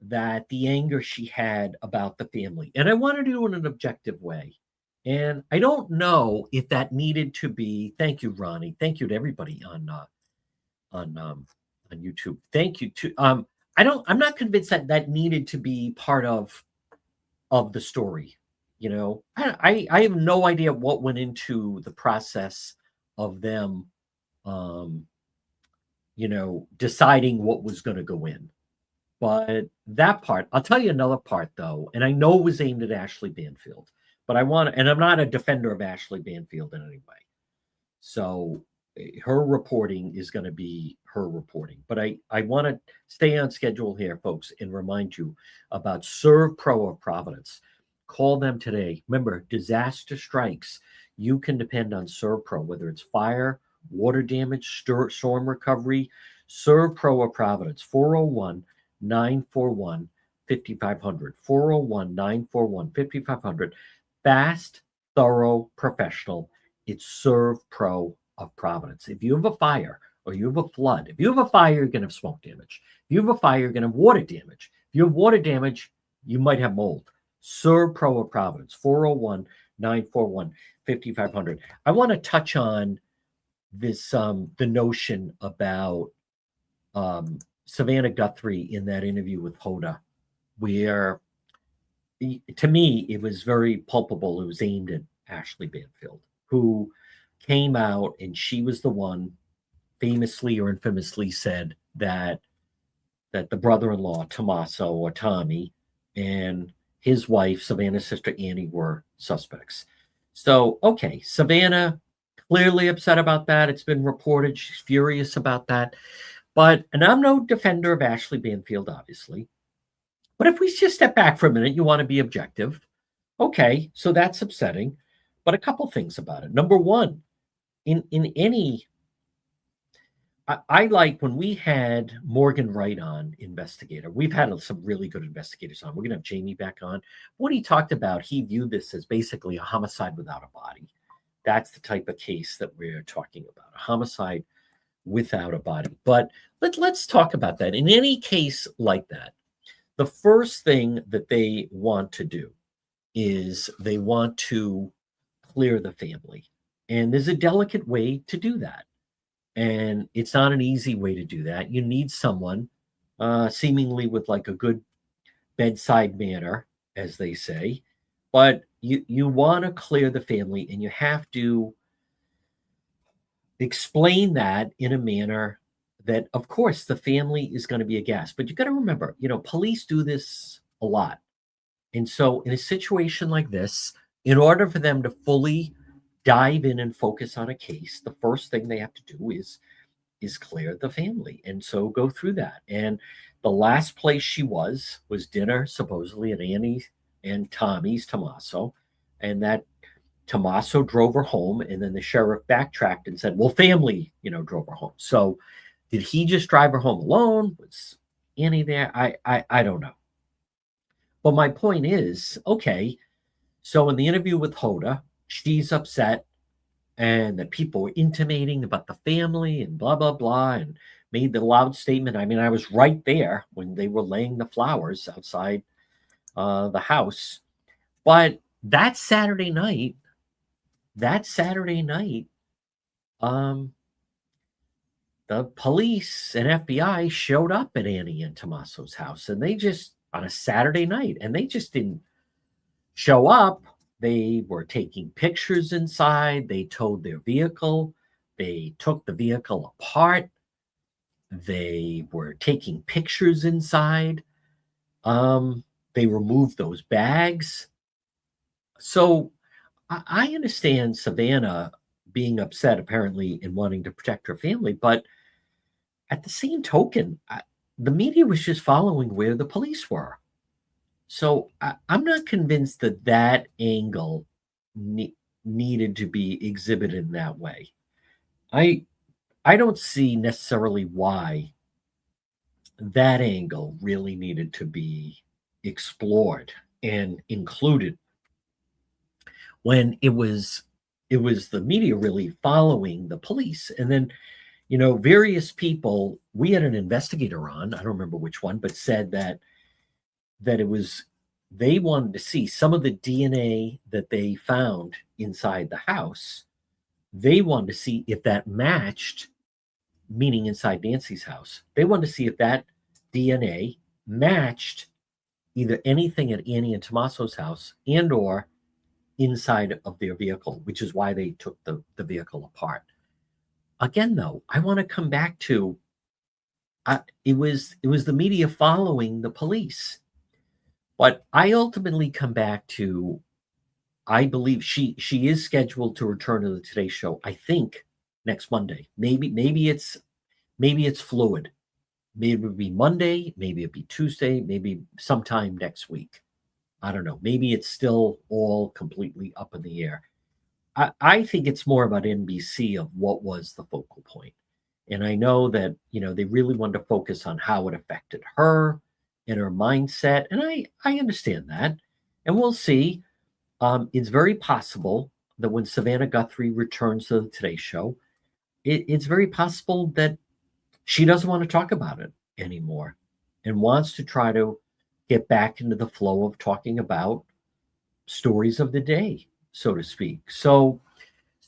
that the anger she had about the family. And I want to do it in an objective way. And I don't know if that needed to be, thank you, Ronnie. Thank you to everybody on YouTube. Thank you to I'm not convinced that needed to be part of the story. You know, I have no idea what went into the process of them deciding what was going to go in. But that part, I'll tell you another part though, and I know it was aimed at Ashley Banfield, but and I'm not a defender of Ashley Banfield in any way. So her reporting is going to be her reporting. But I want to stay on schedule here, folks, and remind you about Serve Pro of Providence. Call them today. Remember, disaster strikes. You can depend on Serve Pro, whether it's fire, water damage, storm recovery. Serve Pro of Providence, 401-941-5500. 401-941-5500. Fast, thorough, professional. It's Serve Pro of Providence. If you have a fire or you have a flood, if you have a fire, you're going to have smoke damage. If you have a fire, you're going to have water damage. If you have water damage, you might have mold. Serve Pro of Providence, 401-941-5500. I want to touch on this, the notion about Savannah Guthrie in that interview with Hoda, where to me, it was very palpable. It was aimed at Ashley Banfield, who came out, and she was the one famously or infamously said that the brother-in-law, Tommaso or Tommy, and his wife, Savannah's sister Annie, were suspects. So, okay, Savannah clearly upset about that. It's been reported. She's furious about that. And I'm no defender of Ashley Banfield, obviously. But if we just step back for a minute, you want to be objective. Okay, so that's upsetting. But a couple things about it. Number one, I like when we had Morgan Wright on, investigator. We've had some really good investigators on. We're going to have Jamie back on. What he talked about, he viewed this as basically a homicide without a body. That's the type of case that we're talking about, a homicide without a body. But let's talk about that. In any case like that, the first thing that they want to do is they want to clear the family. And there's a delicate way to do that. And it's not an easy way to do that. You need someone seemingly with like a good bedside manner, as they say. But you want to clear the family, and you have to explain that in a manner that, of course, the family is going to be aghast. But you got to remember, police do this a lot. And so in a situation like this, in order for them to fully dive in and focus on a case, the first thing they have to do is clear the family. And so go through that. And the last place she was dinner, supposedly, at Annie and Tommy's, Tommaso. And that Tommaso drove her home, and then the sheriff backtracked and said, well, family, drove her home. So did he just drive her home alone? Was Annie there? I don't know. But my point is, okay, so in the interview with Hoda, she's upset and that people were intimating about the family and blah, blah, blah, and made the loud statement. I mean, I was right there when they were laying the flowers outside the house. But that Saturday night, the police and FBI showed up at Annie and Tommaso's house, and they just, on a Saturday night, and they just didn't show up. They were taking pictures inside. They towed their vehicle. They took the vehicle apart. They were taking pictures inside. They removed those bags. So I understand Savannah being upset, apparently, and wanting to protect her family. But at the same token, the media was just following where the police were. So I'm not convinced that that angle needed to be exhibited in that way. I don't see necessarily why that angle really needed to be explored and included when it was the media really following the police. And then, various people, we had an investigator on, I don't remember which one, but said that it was, they wanted to see some of the DNA that they found inside the house. They wanted to see if that matched, meaning inside Nancy's house. They wanted to see if that DNA matched either anything at Annie and Tommaso's house and or inside of their vehicle, which is why they took the vehicle apart. Again, though, I want to come back to it was the media following the police. But I ultimately come back to, I believe she is scheduled to return to the Today Show, I think, next Monday. Maybe it's fluid. Maybe it would be Monday, maybe it'd be Tuesday, maybe sometime next week. I don't know. Maybe it's still all completely up in the air. I think it's more about NBC of what was the focal point. And I know that, they really wanted to focus on how it affected her and her mindset. And I understand that. And we'll see. It's very possible that when Savannah Guthrie returns to the Today Show, it's very possible that she doesn't want to talk about it anymore and wants to try to get back into the flow of talking about stories of the day, so to speak. So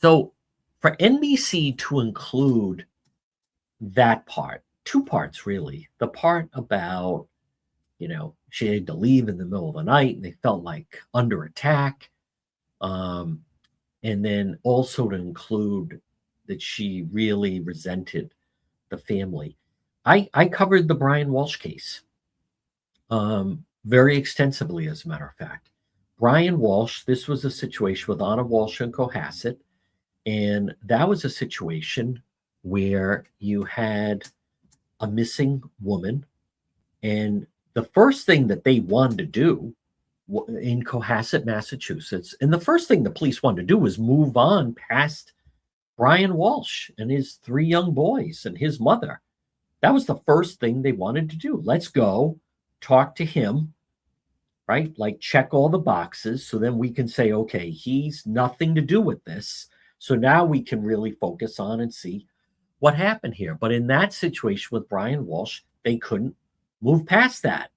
for NBC to include that part, two parts really, the part about, she had to leave in the middle of the night and they felt like under attack. And then also to include that she really resented the family. I covered the Brian Walsh case very extensively, as a matter of fact. Brian Walsh, this was a situation with Anna Walsh and Cohasset, and that was a situation where you had a missing woman, and the first thing that they wanted to do in Cohasset, Massachusetts, and the first thing the police wanted to do was move on past Brian Walsh and his 3 young boys and his mother. That was the first thing they wanted to do. Let's go talk to him, right? Like check all the boxes so then we can say, okay, he's nothing to do with this. So now we can really focus on and see what happened here. But in that situation with Brian Walsh, they couldn't move past that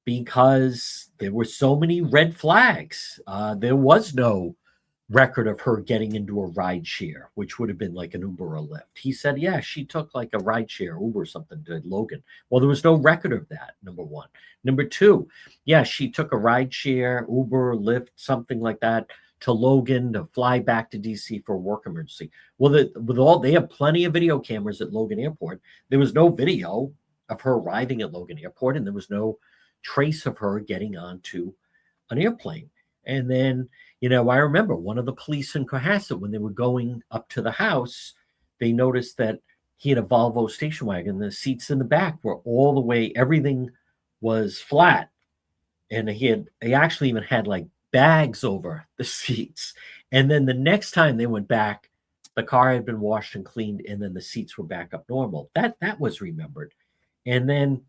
because there were so many red flags. There was no record of her getting into a ride share, which would have been like an Uber or Lyft. He said, yeah, she took like a ride share, Uber or something to Logan. Well, there was no record of that, number one. Number two, yeah, she took a ride share, Uber, Lyft, something like that to Logan to fly back to DC for a work emergency. Well, they have plenty of video cameras at Logan Airport. There was no video of her arriving at Logan Airport, and there was no trace of her getting onto an airplane. And then, I remember one of the police in Cohasset, when they were going up to the house, they noticed that he had a Volvo station wagon. The seats in the back were all the way, everything was flat. And he actually even had like bags over the seats. And then the next time they went back, the car had been washed and cleaned, and then the seats were back up normal. That was remembered. And then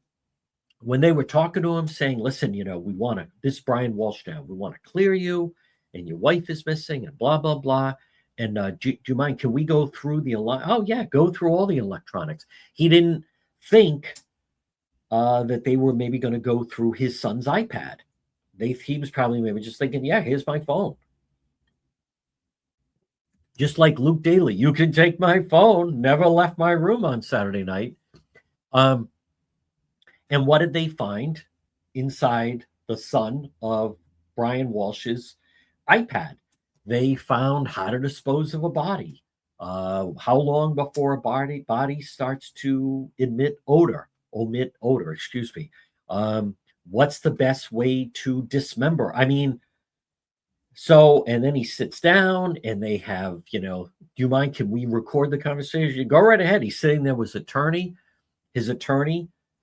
when they were talking to him saying, listen, we want to, this Brian Walsh now, we want to clear you, and your wife is missing, and blah, blah, blah. And do you mind, can we go through oh yeah, go through all the electronics. He didn't think that they were maybe going to go through his son's iPad. He was probably maybe just thinking, yeah, here's my phone. Just like Luke Daly, you can take my phone, never left my room on Saturday night. And what did they find inside the son of Brian Walsh's iPad? They found how to dispose of a body. How long before a body starts to emit odor? Excuse me. What's the best way to dismember? I mean, so, and then he sits down and they have, do you mind? Can we record the conversation? Go right ahead. He's sitting there with his attorney,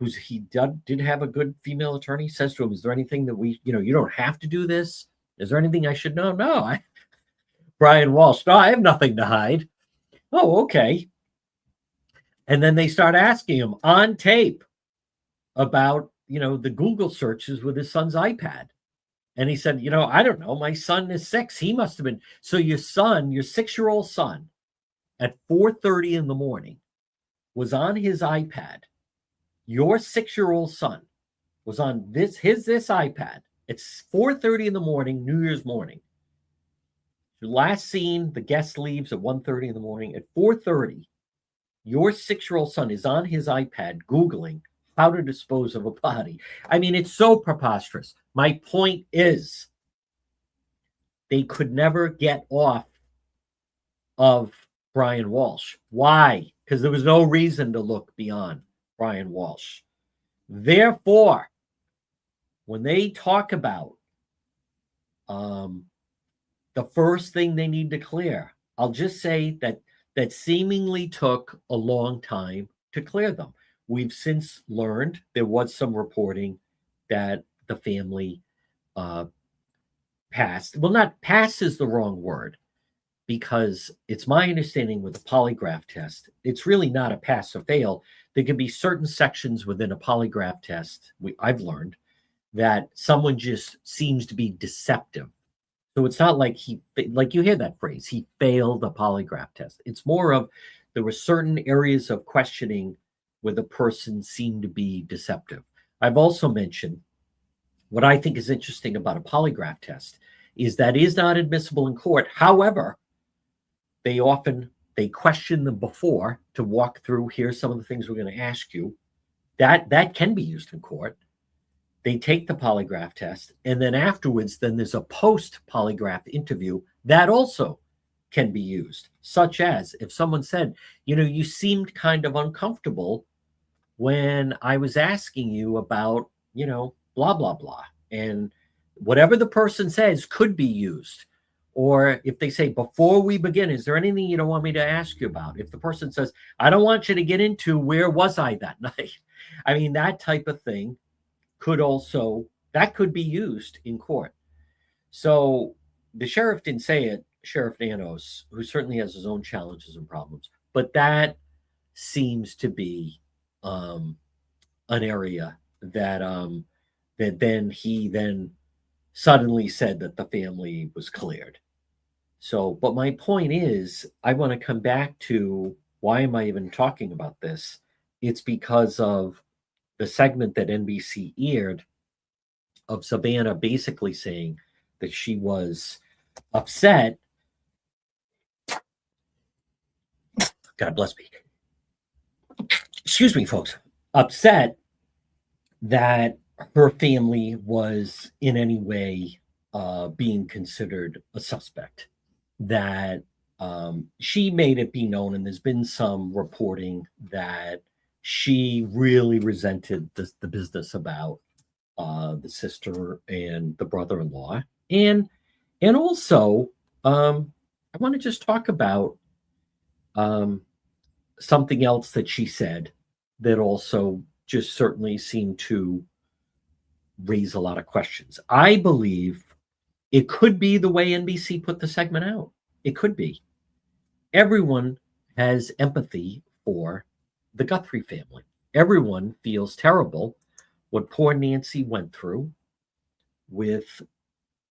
he did have a good female attorney, says to him, is there anything that you don't have to do this? Is there anything I should know? No, Brian Walsh, no, I have nothing to hide. Oh, okay. And then they start asking him on tape about, the Google searches with his son's iPad. And he said, I don't know. My son is 6. He must have been. So your 6-year-old son at 4:30 in the morning was on his iPad. Your 6-year-old son was on this iPad. It's 4:30 in the morning, New Year's morning. Your last scene, the guest leaves at 1:30 in the morning. At 4:30, your 6-year-old son is on his iPad Googling how to dispose of a body. I mean, it's so preposterous. My point is, they could never get off of Brian Walsh. Why? Because there was no reason to look beyond Brian Walsh. Therefore, when they talk about the first thing they need to clear, I'll just say that seemingly took a long time to clear them. We've since learned there was some reporting that the family passed. Well, not pass is the wrong word, because it's my understanding with the polygraph test, it's really not a pass or fail. There can be certain sections within a polygraph test, I've learned, that someone just seems to be deceptive. So it's not like you hear that phrase, he failed a polygraph test. It's more of there were certain areas of questioning where the person seemed to be deceptive. I've also mentioned what I think is interesting about a polygraph test is that is not admissible in court. However, they question them before to walk through, here's some of the things we're going to ask you. That can be used in court. They take the polygraph test, and then afterwards, then there's a post-polygraph interview that also can be used, such as if someone said, you seemed kind of uncomfortable when I was asking you about, blah, blah, blah. And whatever the person says could be used. Or if they say, before we begin, is there anything you don't want me to ask you about? If the person says, I don't want you to get into where was I that night? I mean, that type of thing could be used in court. So the sheriff didn't say it, Sheriff Nanos, who certainly has his own challenges and problems, but that seems to be an area that he then suddenly said that the family was cleared. So, but my point is, I want to come back to why am I even talking about this? It's because of the segment that NBC aired of Savannah basically saying that she was upset. God bless me. Excuse me, folks. Upset that her family was in any way being considered a suspect. That she made it be known, and there's been some reporting that she really resented the business about the sister and the brother-in-law. And also, I want to just talk about something else that she said that also just certainly seemed to raise a lot of questions. I believe it could be the way NBC put the segment out. It could be. Everyone has empathy for the Guthrie family. Everyone feels terrible what poor Nancy went through with,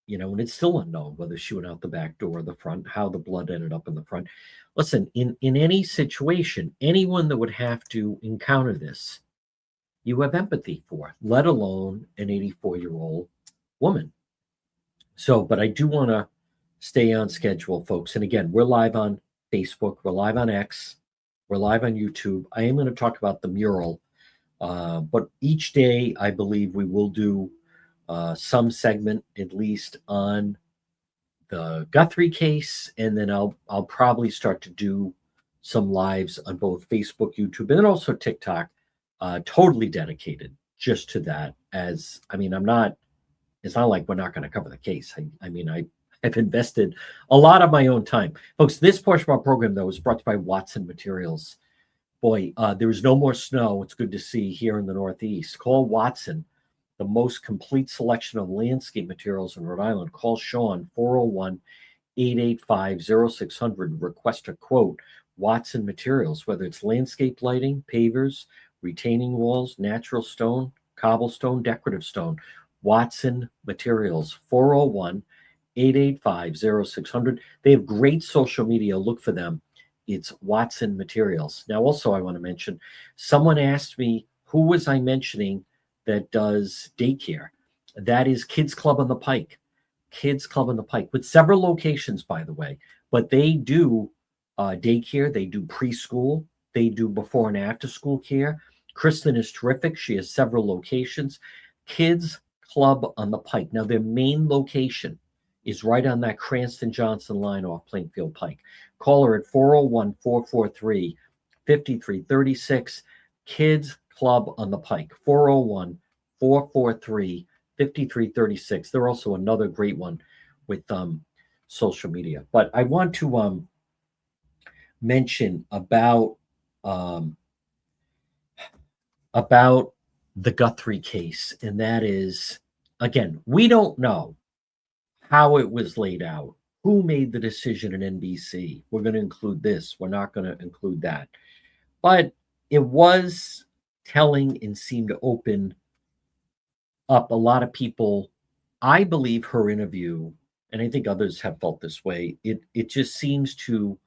and it's still unknown whether she went out the back door or the front, how the blood ended up in the front. Listen, in any situation, anyone that would have to encounter this, you have empathy for, let alone an 84-year-old woman. So, but I do want to stay on schedule, folks. And again, we're live on Facebook, we're live on X, we're live on YouTube. I am going to talk about the mural, but each day I believe we will do some segment at least on the Guthrie case, and then I'll probably start to do some lives on both Facebook, YouTube, and then also TikTok, totally dedicated just to that. As I mean, it's not like we're not going to cover the case. I've invested a lot of my own time. Folks, this portion of our program, though, is brought to you by Watson Materials. Boy, there's no more snow. It's good to see here in the Northeast. Call Watson, the most complete selection of landscape materials in Rhode Island. Call Sean, 401-885-0600. Request a quote. Watson Materials, whether it's landscape lighting, pavers, retaining walls, natural stone, cobblestone, decorative stone. Watson Materials, 401-885-0600. They have great social media. Look for them. It's Watson Materials. Now, also, I want to mention, someone asked me, who was I mentioning that does daycare? That is Kids Club on the Pike. Kids Club on the Pike, with several locations, by the way. But they do daycare. They do preschool. They do before and after school care. Kristen is terrific. She has several locations. Kids Club on the Pike. Now, their main location is right on that Cranston-Johnson line off Plainfield Pike. Call her at 401-443-5336. Kids Club on the Pike, 401-443-5336. They're also another great one with social media. But I want to mention about the Guthrie case, and that is, again, we don't know how it was laid out, who made the decision at NBC. We're going to include this, we're not going to include that. But it was telling and seemed to open up a lot of people. I believe her interview, and I think others have felt this way, it just seems to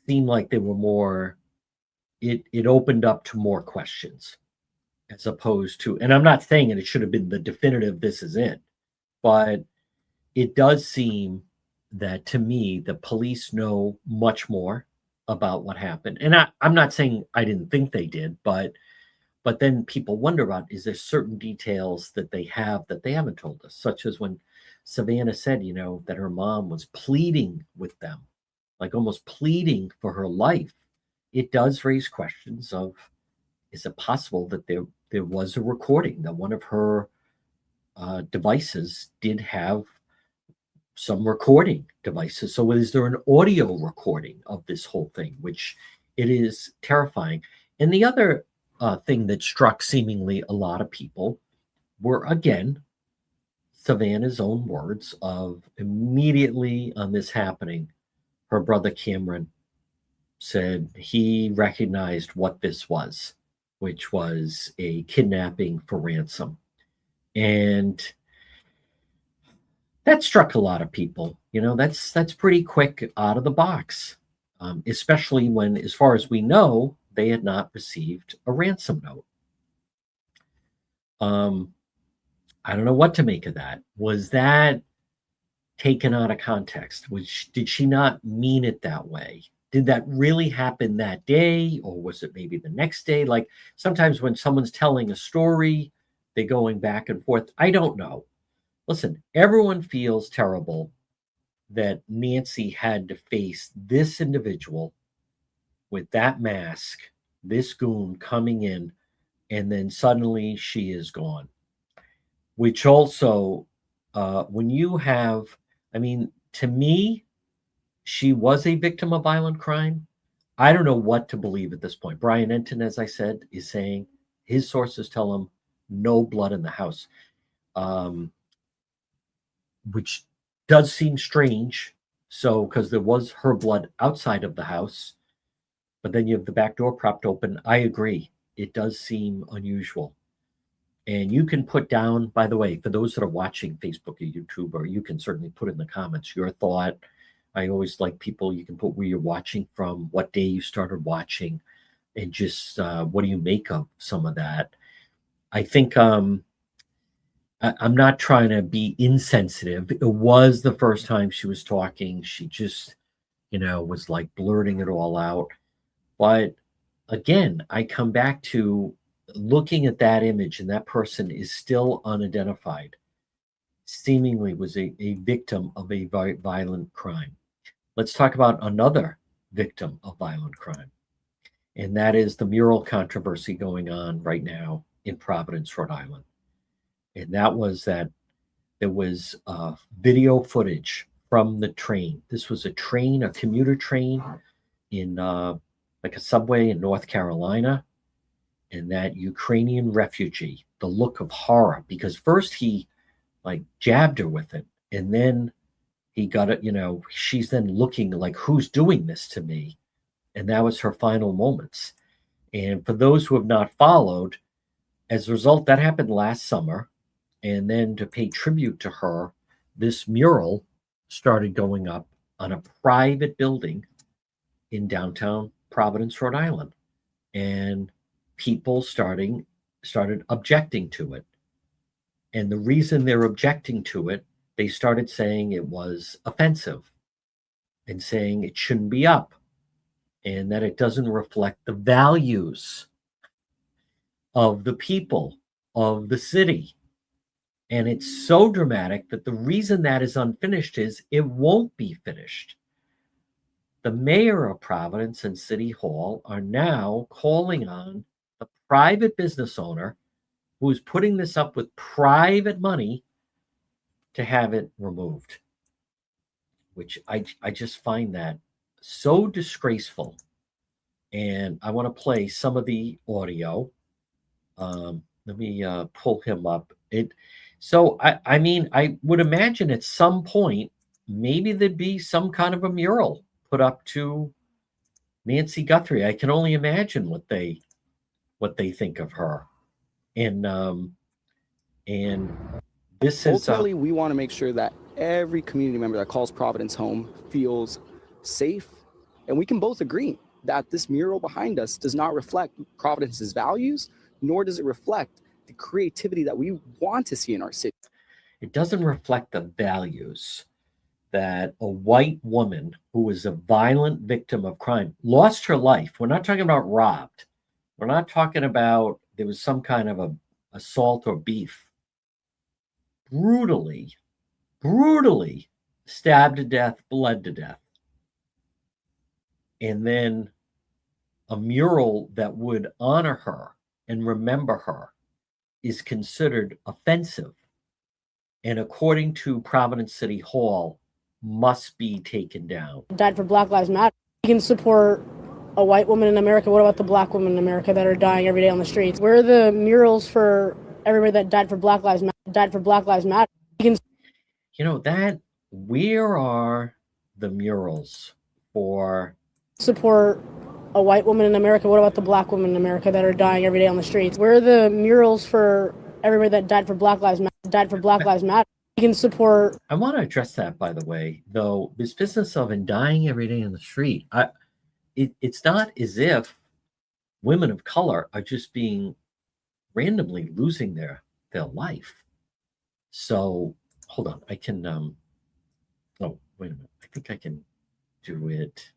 seem like they were more, it opened up to more questions as opposed to, and I'm not saying it should have been the definitive, this is it, but it does seem that, to me, the police know much more about what happened. And I'm not saying I didn't think they did, but then people wonder about, is there certain details that they have that they haven't told us, such as when Savannah said, that her mom was pleading with them, like almost pleading for her life. It does raise questions of, is it possible that there was a recording, that one of her devices did have some recording devices? So is there an audio recording of this whole thing, which it is terrifying. And the other thing that struck seemingly a lot of people were, again, Savannah's own words of, immediately on this happening, her brother Cameron said he recognized what this was, which was a kidnapping for ransom. And that struck a lot of people. That's pretty quick out of the box, especially when, as far as we know, they had not received a ransom note. I don't know what to make of that. Was that taken out of context? Did she not mean it that way? Did that really happen that day, or was it maybe the next day? Like, sometimes when someone's telling a story, they're going back and forth. I don't know. Listen, everyone feels terrible that Nancy had to face this individual with that mask, this goon coming in, and then suddenly she is gone. Which also, when you have, to me, she was a victim of violent crime. I don't know what to believe at this point. Brian Enton, as I said, is saying his sources tell him no blood in the house, which does seem strange. So, because there was her blood outside of the house, but then you have the back door propped open. I agree. It does seem unusual. And you can put down, by the way, for those that are watching Facebook or YouTube, or you can certainly put in the comments your thought. I always like people, you can put where you're watching from, what day you started watching, and just what do you make of some of that. I think I'm not trying to be insensitive. It was the first time she was talking. She just, was like blurting it all out. But again, I come back to looking at that image, and that person is still unidentified, seemingly was a victim of a violent crime. let's talk about another victim of violent crime, and that is the mural controversy going on right now in Providence, Rhode Island. And that was that there was video footage from the train. This was a train, a commuter train in like a subway in North Carolina. And that Ukrainian refugee, the look of horror, because first he like jabbed her with it, and then he got it, she's then looking like, who's doing this to me? And that was her final moments. And for those who have not followed, as a result, that happened last summer. And then to pay tribute to her, this mural started going up on a private building in downtown Providence, Rhode Island. And people started objecting to it. And the reason they're objecting to it, they started saying it was offensive and saying it shouldn't be up and that it doesn't reflect the values of the people of the city. And it's so dramatic that the reason that is unfinished is it won't be finished. The mayor of Providence and City Hall are now calling on the private business owner who is putting this up with private money to have it removed, which I just find that so disgraceful. And I want to play some of the audio. Let me pull him up. I mean, I would imagine at some point, maybe there'd be some kind of a mural put up to Nancy Guthrie. I can only imagine what they think of her. And this is ultimately, we want to make sure that every community member that calls Providence home feels safe. And we can both agree that this mural behind us does not reflect Providence's values, nor does it reflect the creativity that we want to see in our city. It doesn't reflect the values that a white woman who was a violent victim of crime lost her life. We're not talking about robbed. We're not talking about there was some kind of a assault or beef. Brutally stabbed to death, bled to death. And then a mural that would honor her and remember her is considered offensive. And according to Providence City Hall, must be taken down. Died for Black Lives Matter. You can support a white woman in America. What about the black women in America that are dying every day on the streets? Where are the murals for everybody that died for Black Lives Matter? Where are the murals for support a white woman in America? What about the black women in America that are dying every day on the streets? Where are the murals for everybody that died for Black Lives Matter? You can support. I want to address that, by the way, though, this business of and dying every day in the street. It's not as if women of color are just being randomly losing their life. So hold on, I can oh, wait a minute. I think I can do it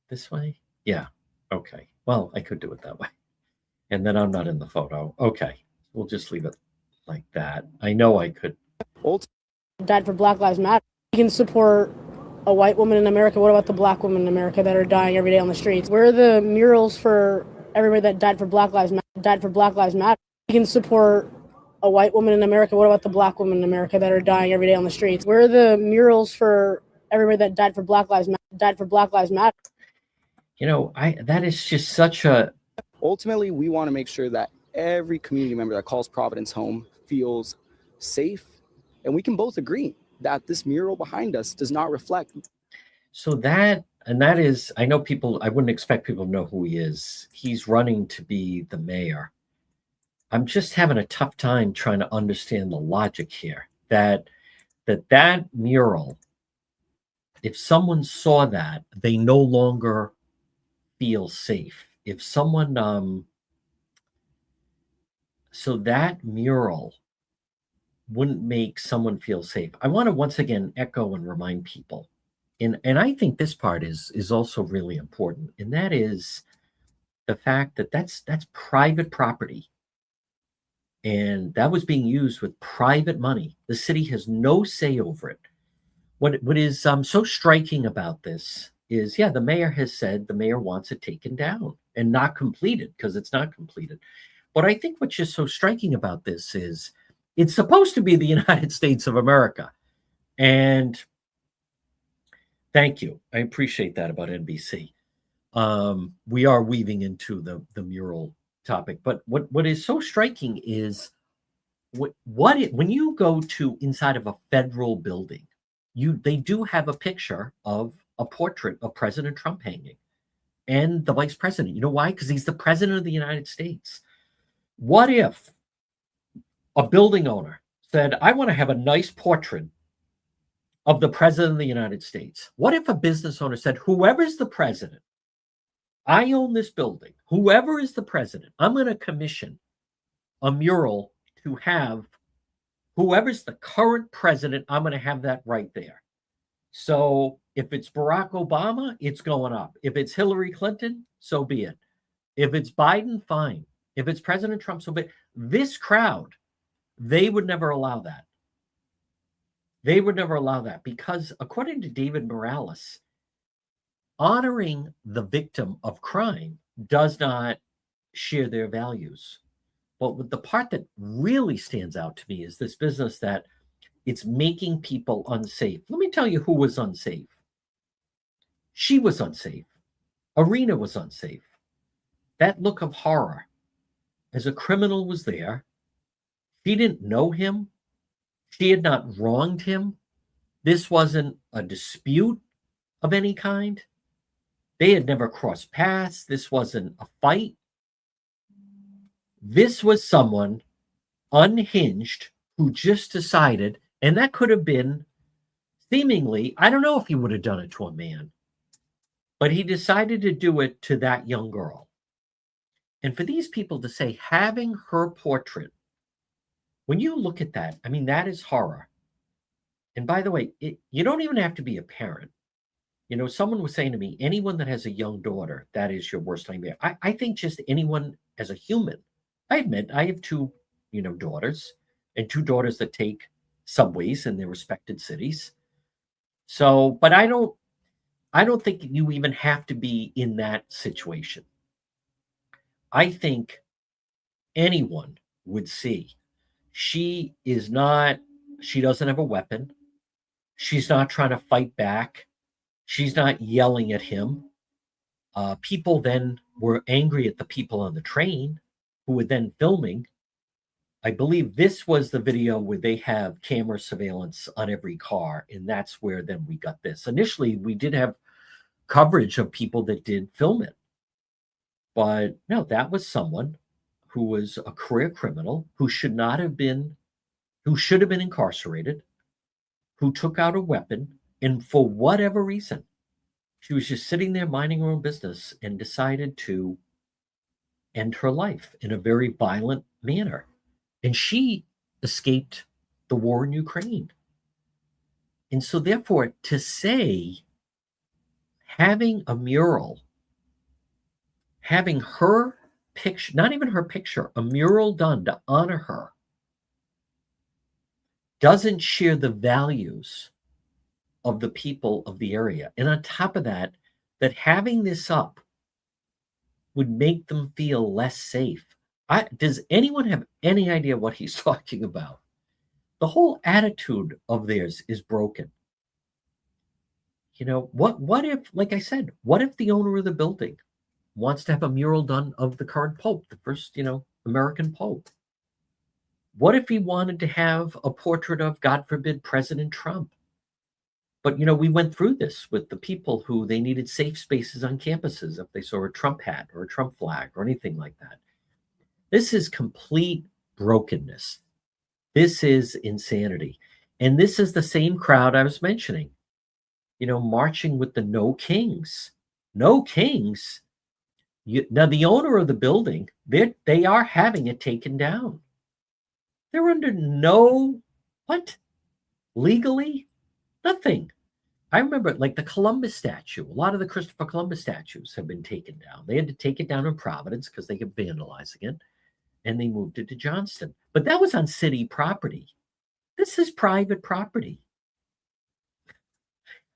this way. Yeah. Okay. Well, I could do it that way. And then I'm not in the photo. Okay. We'll just leave it like that. I know I could. Died for Black Lives Matter. You can support a white woman in America. What about the black women in America that are dying every day on the streets? Where are the murals for everybody that died for Black Lives Matter? You can support a white woman in America. What about the black women in America that are dying every day on the streets? Where are the murals for everybody that died for Black Lives Matter? That is just such a. Ultimately, we want to make sure that every community member that calls Providence home feels safe. And we can both agree that this mural behind us does not reflect. So that is, I know people, I wouldn't expect people to know who he is. He's running to be the mayor. I'm just having a tough time trying to understand the logic here. That mural, if someone saw that, they no longer feel safe. If someone, so that mural wouldn't make someone feel safe. I want to once again echo and remind people, and I think this part is also really important, and that is the fact that that's private property. And that was being used with private money. The city has no say over it. what is so striking about this is, yeah, the mayor has said the mayor wants it taken down and not completed because it's not completed. But I think what's just so striking about this is it's supposed to be the United States of America. And thank you. I appreciate that about NBC. We are weaving into the mural topic. But what is so striking is when you go to inside of a federal building, they do have a picture of a portrait of President Trump hanging and the vice president. You know why? Because he's the president of the United States. What if a building owner said, I want to have a nice portrait of the president of the United States? What if a business owner said, whoever's the president, I own this building, whoever is the president, I'm going to commission a mural to have whoever's the current president, I'm going to have that right there. So if it's Barack Obama, it's going up. If it's Hillary Clinton, so be it. If it's Biden, fine. If it's President Trump, so be it. This crowd, they would never allow that. They would never allow that because, according to David Morales, honoring the victim of crime does not share their values. But the part that really stands out to me is this business that it's making people unsafe. Let me tell you who was unsafe. She was unsafe. Arena was unsafe. That look of horror as a criminal was there. She didn't know him. She had not wronged him. This wasn't a dispute of any kind. They had never crossed paths. This wasn't a fight. This was someone unhinged who just decided, and that could have been seemingly, I don't know if he would have done it to a man, but he decided to do it to that young girl. And for these people to say, having her portrait, when you look at that, I mean, that is horror. And by the way, you don't even have to be a parent. You know, someone was saying to me, anyone that has a young daughter, that is your worst nightmare. I think just anyone as a human. I admit I have two, daughters, and two daughters that take subways in their respected cities. So, but I don't think you even have to be in that situation. I think anyone would see she doesn't have a weapon. She's not trying to fight back. She's not yelling at him. People then were angry at the people on the train who were then filming. I believe this was the video where they have camera surveillance on every car, and that's where then we got this. Initially, we did have coverage of people that did film it. But no, that was someone who was a career criminal who should have been incarcerated, who took out a weapon, and for whatever reason, she was just sitting there minding her own business and decided to end her life in a very violent manner. And she escaped the war in Ukraine. And so therefore, to say having a mural, having her picture, not even her picture, a mural done to honor her, doesn't share the values of the people of the area. And on top of that, that having this up would make them feel less safe. Does anyone have any idea what he's talking about? The whole attitude of theirs is broken. What if, like I said, what if the owner of the building wants to have a mural done of the current Pope, the first, American Pope? What if he wanted to have a portrait of, God forbid, President Trump? But, we went through this with the people who they needed safe spaces on campuses if they saw a Trump hat or a Trump flag or anything like that. This is complete brokenness. This is insanity. And this is the same crowd I was mentioning, marching with the No Kings. No Kings. Now, the owner of the building, they are having it taken down. They're under legally? Nothing. I remember like the Columbus statue. A lot of the Christopher Columbus statues have been taken down. They had to take it down in Providence because they kept vandalizing it, and they moved it to Johnston. But that was on city property. This is private property.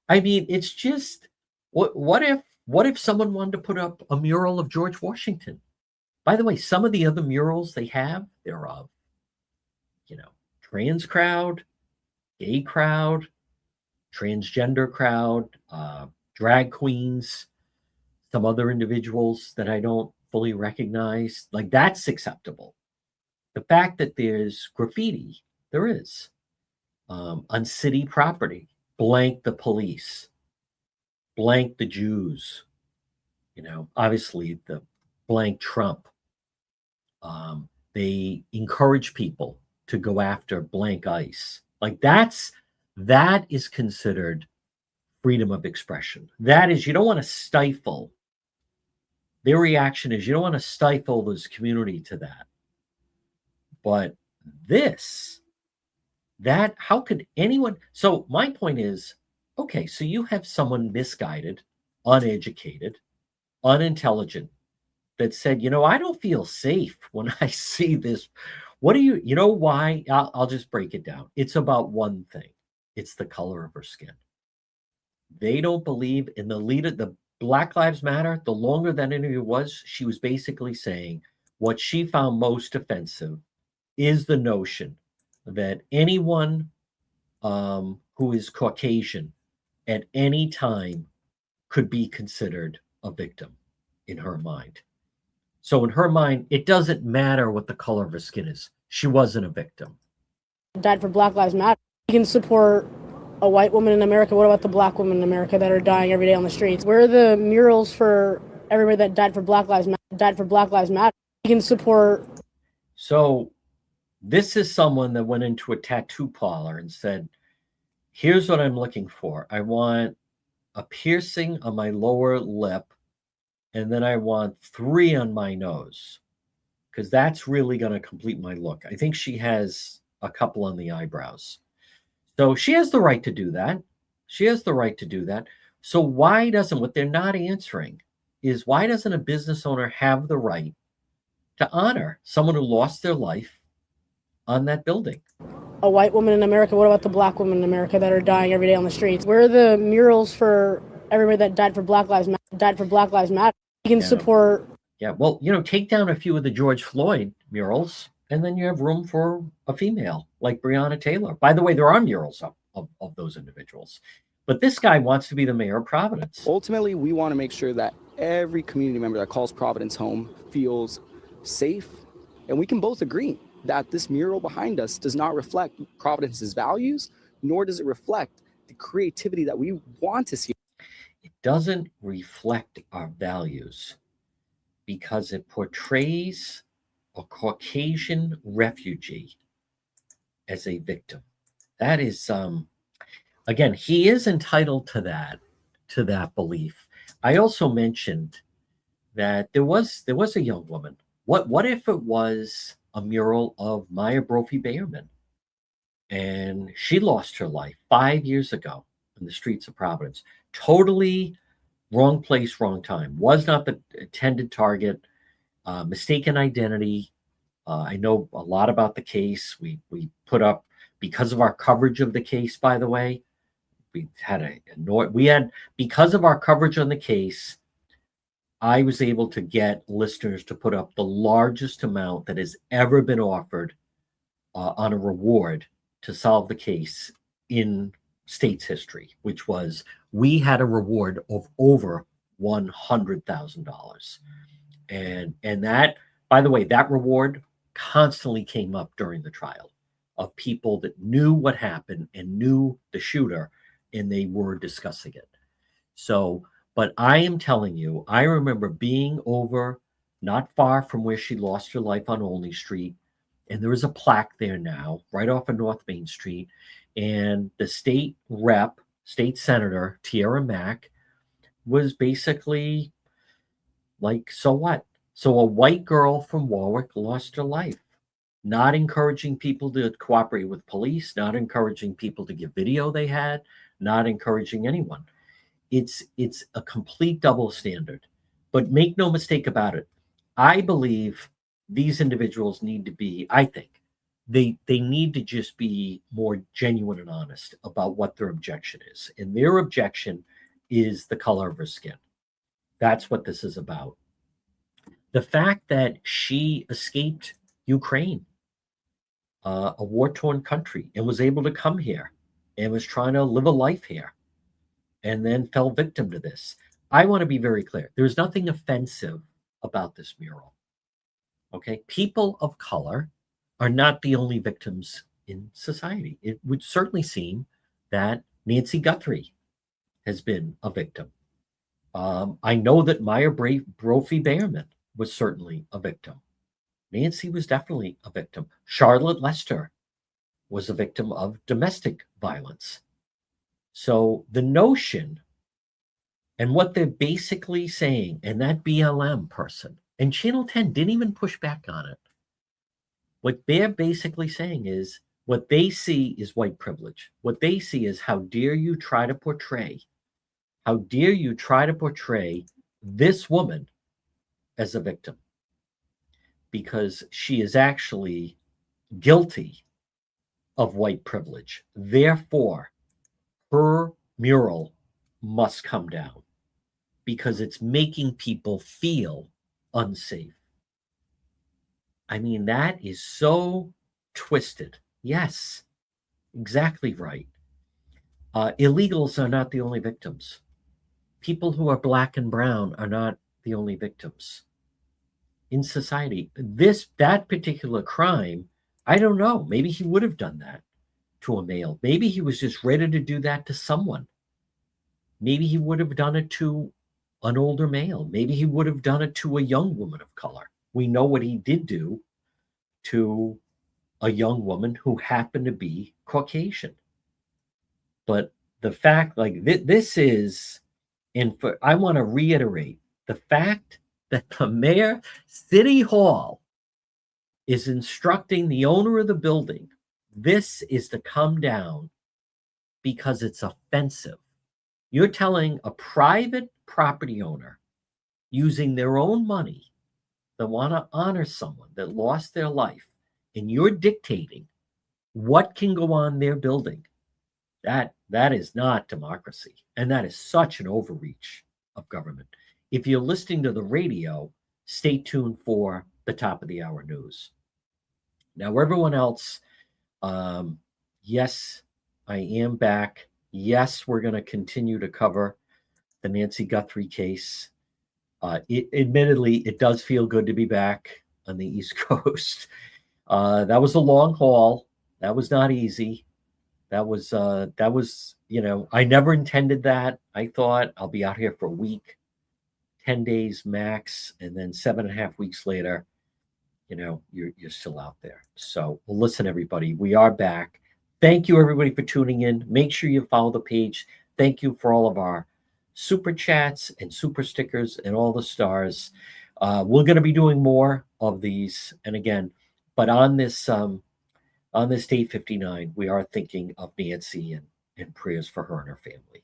I mean, it's just what if someone wanted to put up a mural of George Washington? By the way, some of the other murals they have, they're of, trans crowd, gay crowd, transgender crowd, drag queens, some other individuals that I don't fully recognize. Like, that's acceptable. The fact that there's graffiti, there is, on city property, blank the police, blank the Jews, obviously the blank Trump. They encourage people to go after blank ICE. Like, that is considered freedom of expression. That is, you don't want to stifle. Their reaction is you don't want to stifle this community to that. But how could anyone? So my point is, okay, so you have someone misguided, uneducated, unintelligent that said, I don't feel safe when I see this. What do you know why? I'll just break it down. It's about one thing. It's the color of her skin. They don't believe in the leader. The Black Lives Matter, the longer that interview was, she was basically saying what she found most offensive is the notion that anyone who is Caucasian at any time could be considered a victim in her mind. So in her mind, it doesn't matter what the color of her skin is. She wasn't a victim. Died for Black Lives Matter. You can support a white woman in America. What about the black women in America that are dying every day on the streets? Where are the murals for everybody that died for Black Lives Matter? You can support. So this is someone that went into a tattoo parlor and said, here's what I'm looking for. I want a piercing on my lower lip, and then I want 3 on my nose, because that's really going to complete my look. I think she has a couple on the eyebrows. So she has the right to do that. So what they're not answering is, why doesn't a business owner have the right to honor someone who lost their life on that building? A white woman in America. What about the black women in America that are dying every day on the streets? Where are the murals for everybody that died for Black Lives Matter? You can support. Yeah, well, take down a few of the George Floyd murals, and then you have room for a female like Breonna Taylor. By the way, there are murals of those individuals. But this guy wants to be the mayor of Providence. Ultimately, we want to make sure that every community member that calls Providence home feels safe. And we can both agree that this mural behind us does not reflect Providence's values, nor does it reflect the creativity that we want to see. It doesn't reflect our values because it portrays a Caucasian refugee as a victim. That is, again, he is entitled to that belief. I also mentioned that there was a young woman. What if it was a mural of Maya Brophy Bayerman, and she lost her life 5 years ago in the streets of Providence? Totally wrong place, wrong time. Was not the intended target. Mistaken identity. I know a lot about the case. We put up, because of our coverage of the case, by the way, because of our coverage on the case, I was able to get listeners to put up the largest amount that has ever been offered on a reward to solve the case in state's history, which was, we had a reward of over $100,000. And that, by the way, that reward constantly came up during the trial, of people that knew what happened and knew the shooter, and they were discussing it. So, but I am telling you, I remember being over not far from where she lost her life on Olney Street, and there is a plaque there now, right off of North Main Street, and the state senator, Tiara Mack, was basically like, so what? So a white girl from Warwick lost her life, not encouraging people to cooperate with police, not encouraging people to give video they had, not encouraging anyone. It's a complete double standard. But make no mistake about it, I believe these individuals need to be, I think, they need to just be more genuine and honest about what their objection is. And their objection is the color of her skin. That's what this is about. The fact that she escaped Ukraine, a war-torn country, and was able to come here and was trying to live a life here and then fell victim to this. I want to be very clear. There's nothing offensive about this mural. Okay? People of color are not the only victims in society. It would certainly seem that Nancy Guthrie has been a victim. I know that Maya Brophy Behrman was certainly a victim. Nancy was definitely a victim. Charlotte Lester was a victim of domestic violence. So the notion and what they're basically saying, and that BLM person, and Channel 10 didn't even push back on it. What they're basically saying is what they see is white privilege. What they see is how dare you try to portray this woman as a victim, because she is actually guilty of white privilege. Therefore, her mural must come down because it's making people feel unsafe. I mean, that is so twisted. Yes, exactly right. Illegals are not the only victims. People who are black and brown are not the only victims in society. That particular crime, I don't know. Maybe he would have done that to a male. Maybe he was just ready to do that to someone. Maybe he would have done it to an older male. Maybe he would have done it to a young woman of color. We know what he did do to a young woman who happened to be Caucasian. But the fact, like this is, I want to reiterate the fact that the mayor, City Hall, is instructing the owner of the building, this is to come down because it's offensive. You're telling a private property owner using their own money that want to honor someone that lost their life, and you're dictating what can go on their building. That is not democracy, and that is such an overreach of government. If you're listening to the radio, stay tuned for the top of the hour news. Now, everyone else, yes, I am back. Yes, we're going to continue to cover the Nancy Guthrie case. Admittedly, it does feel good to be back on the East Coast. That was a long haul. That was not easy. That was, I never intended that. I thought I'll be out here for a week, 10 days max, and then 7.5 weeks later, you're still out there. So, well, listen, everybody, we are back. Thank you, everybody, for tuning in. Make sure you follow the page. Thank you for all of our super chats and super stickers and all the stars. We're going to be doing more of these. And again, but on this day 59, we are thinking of Nancy and prayers for her and her family.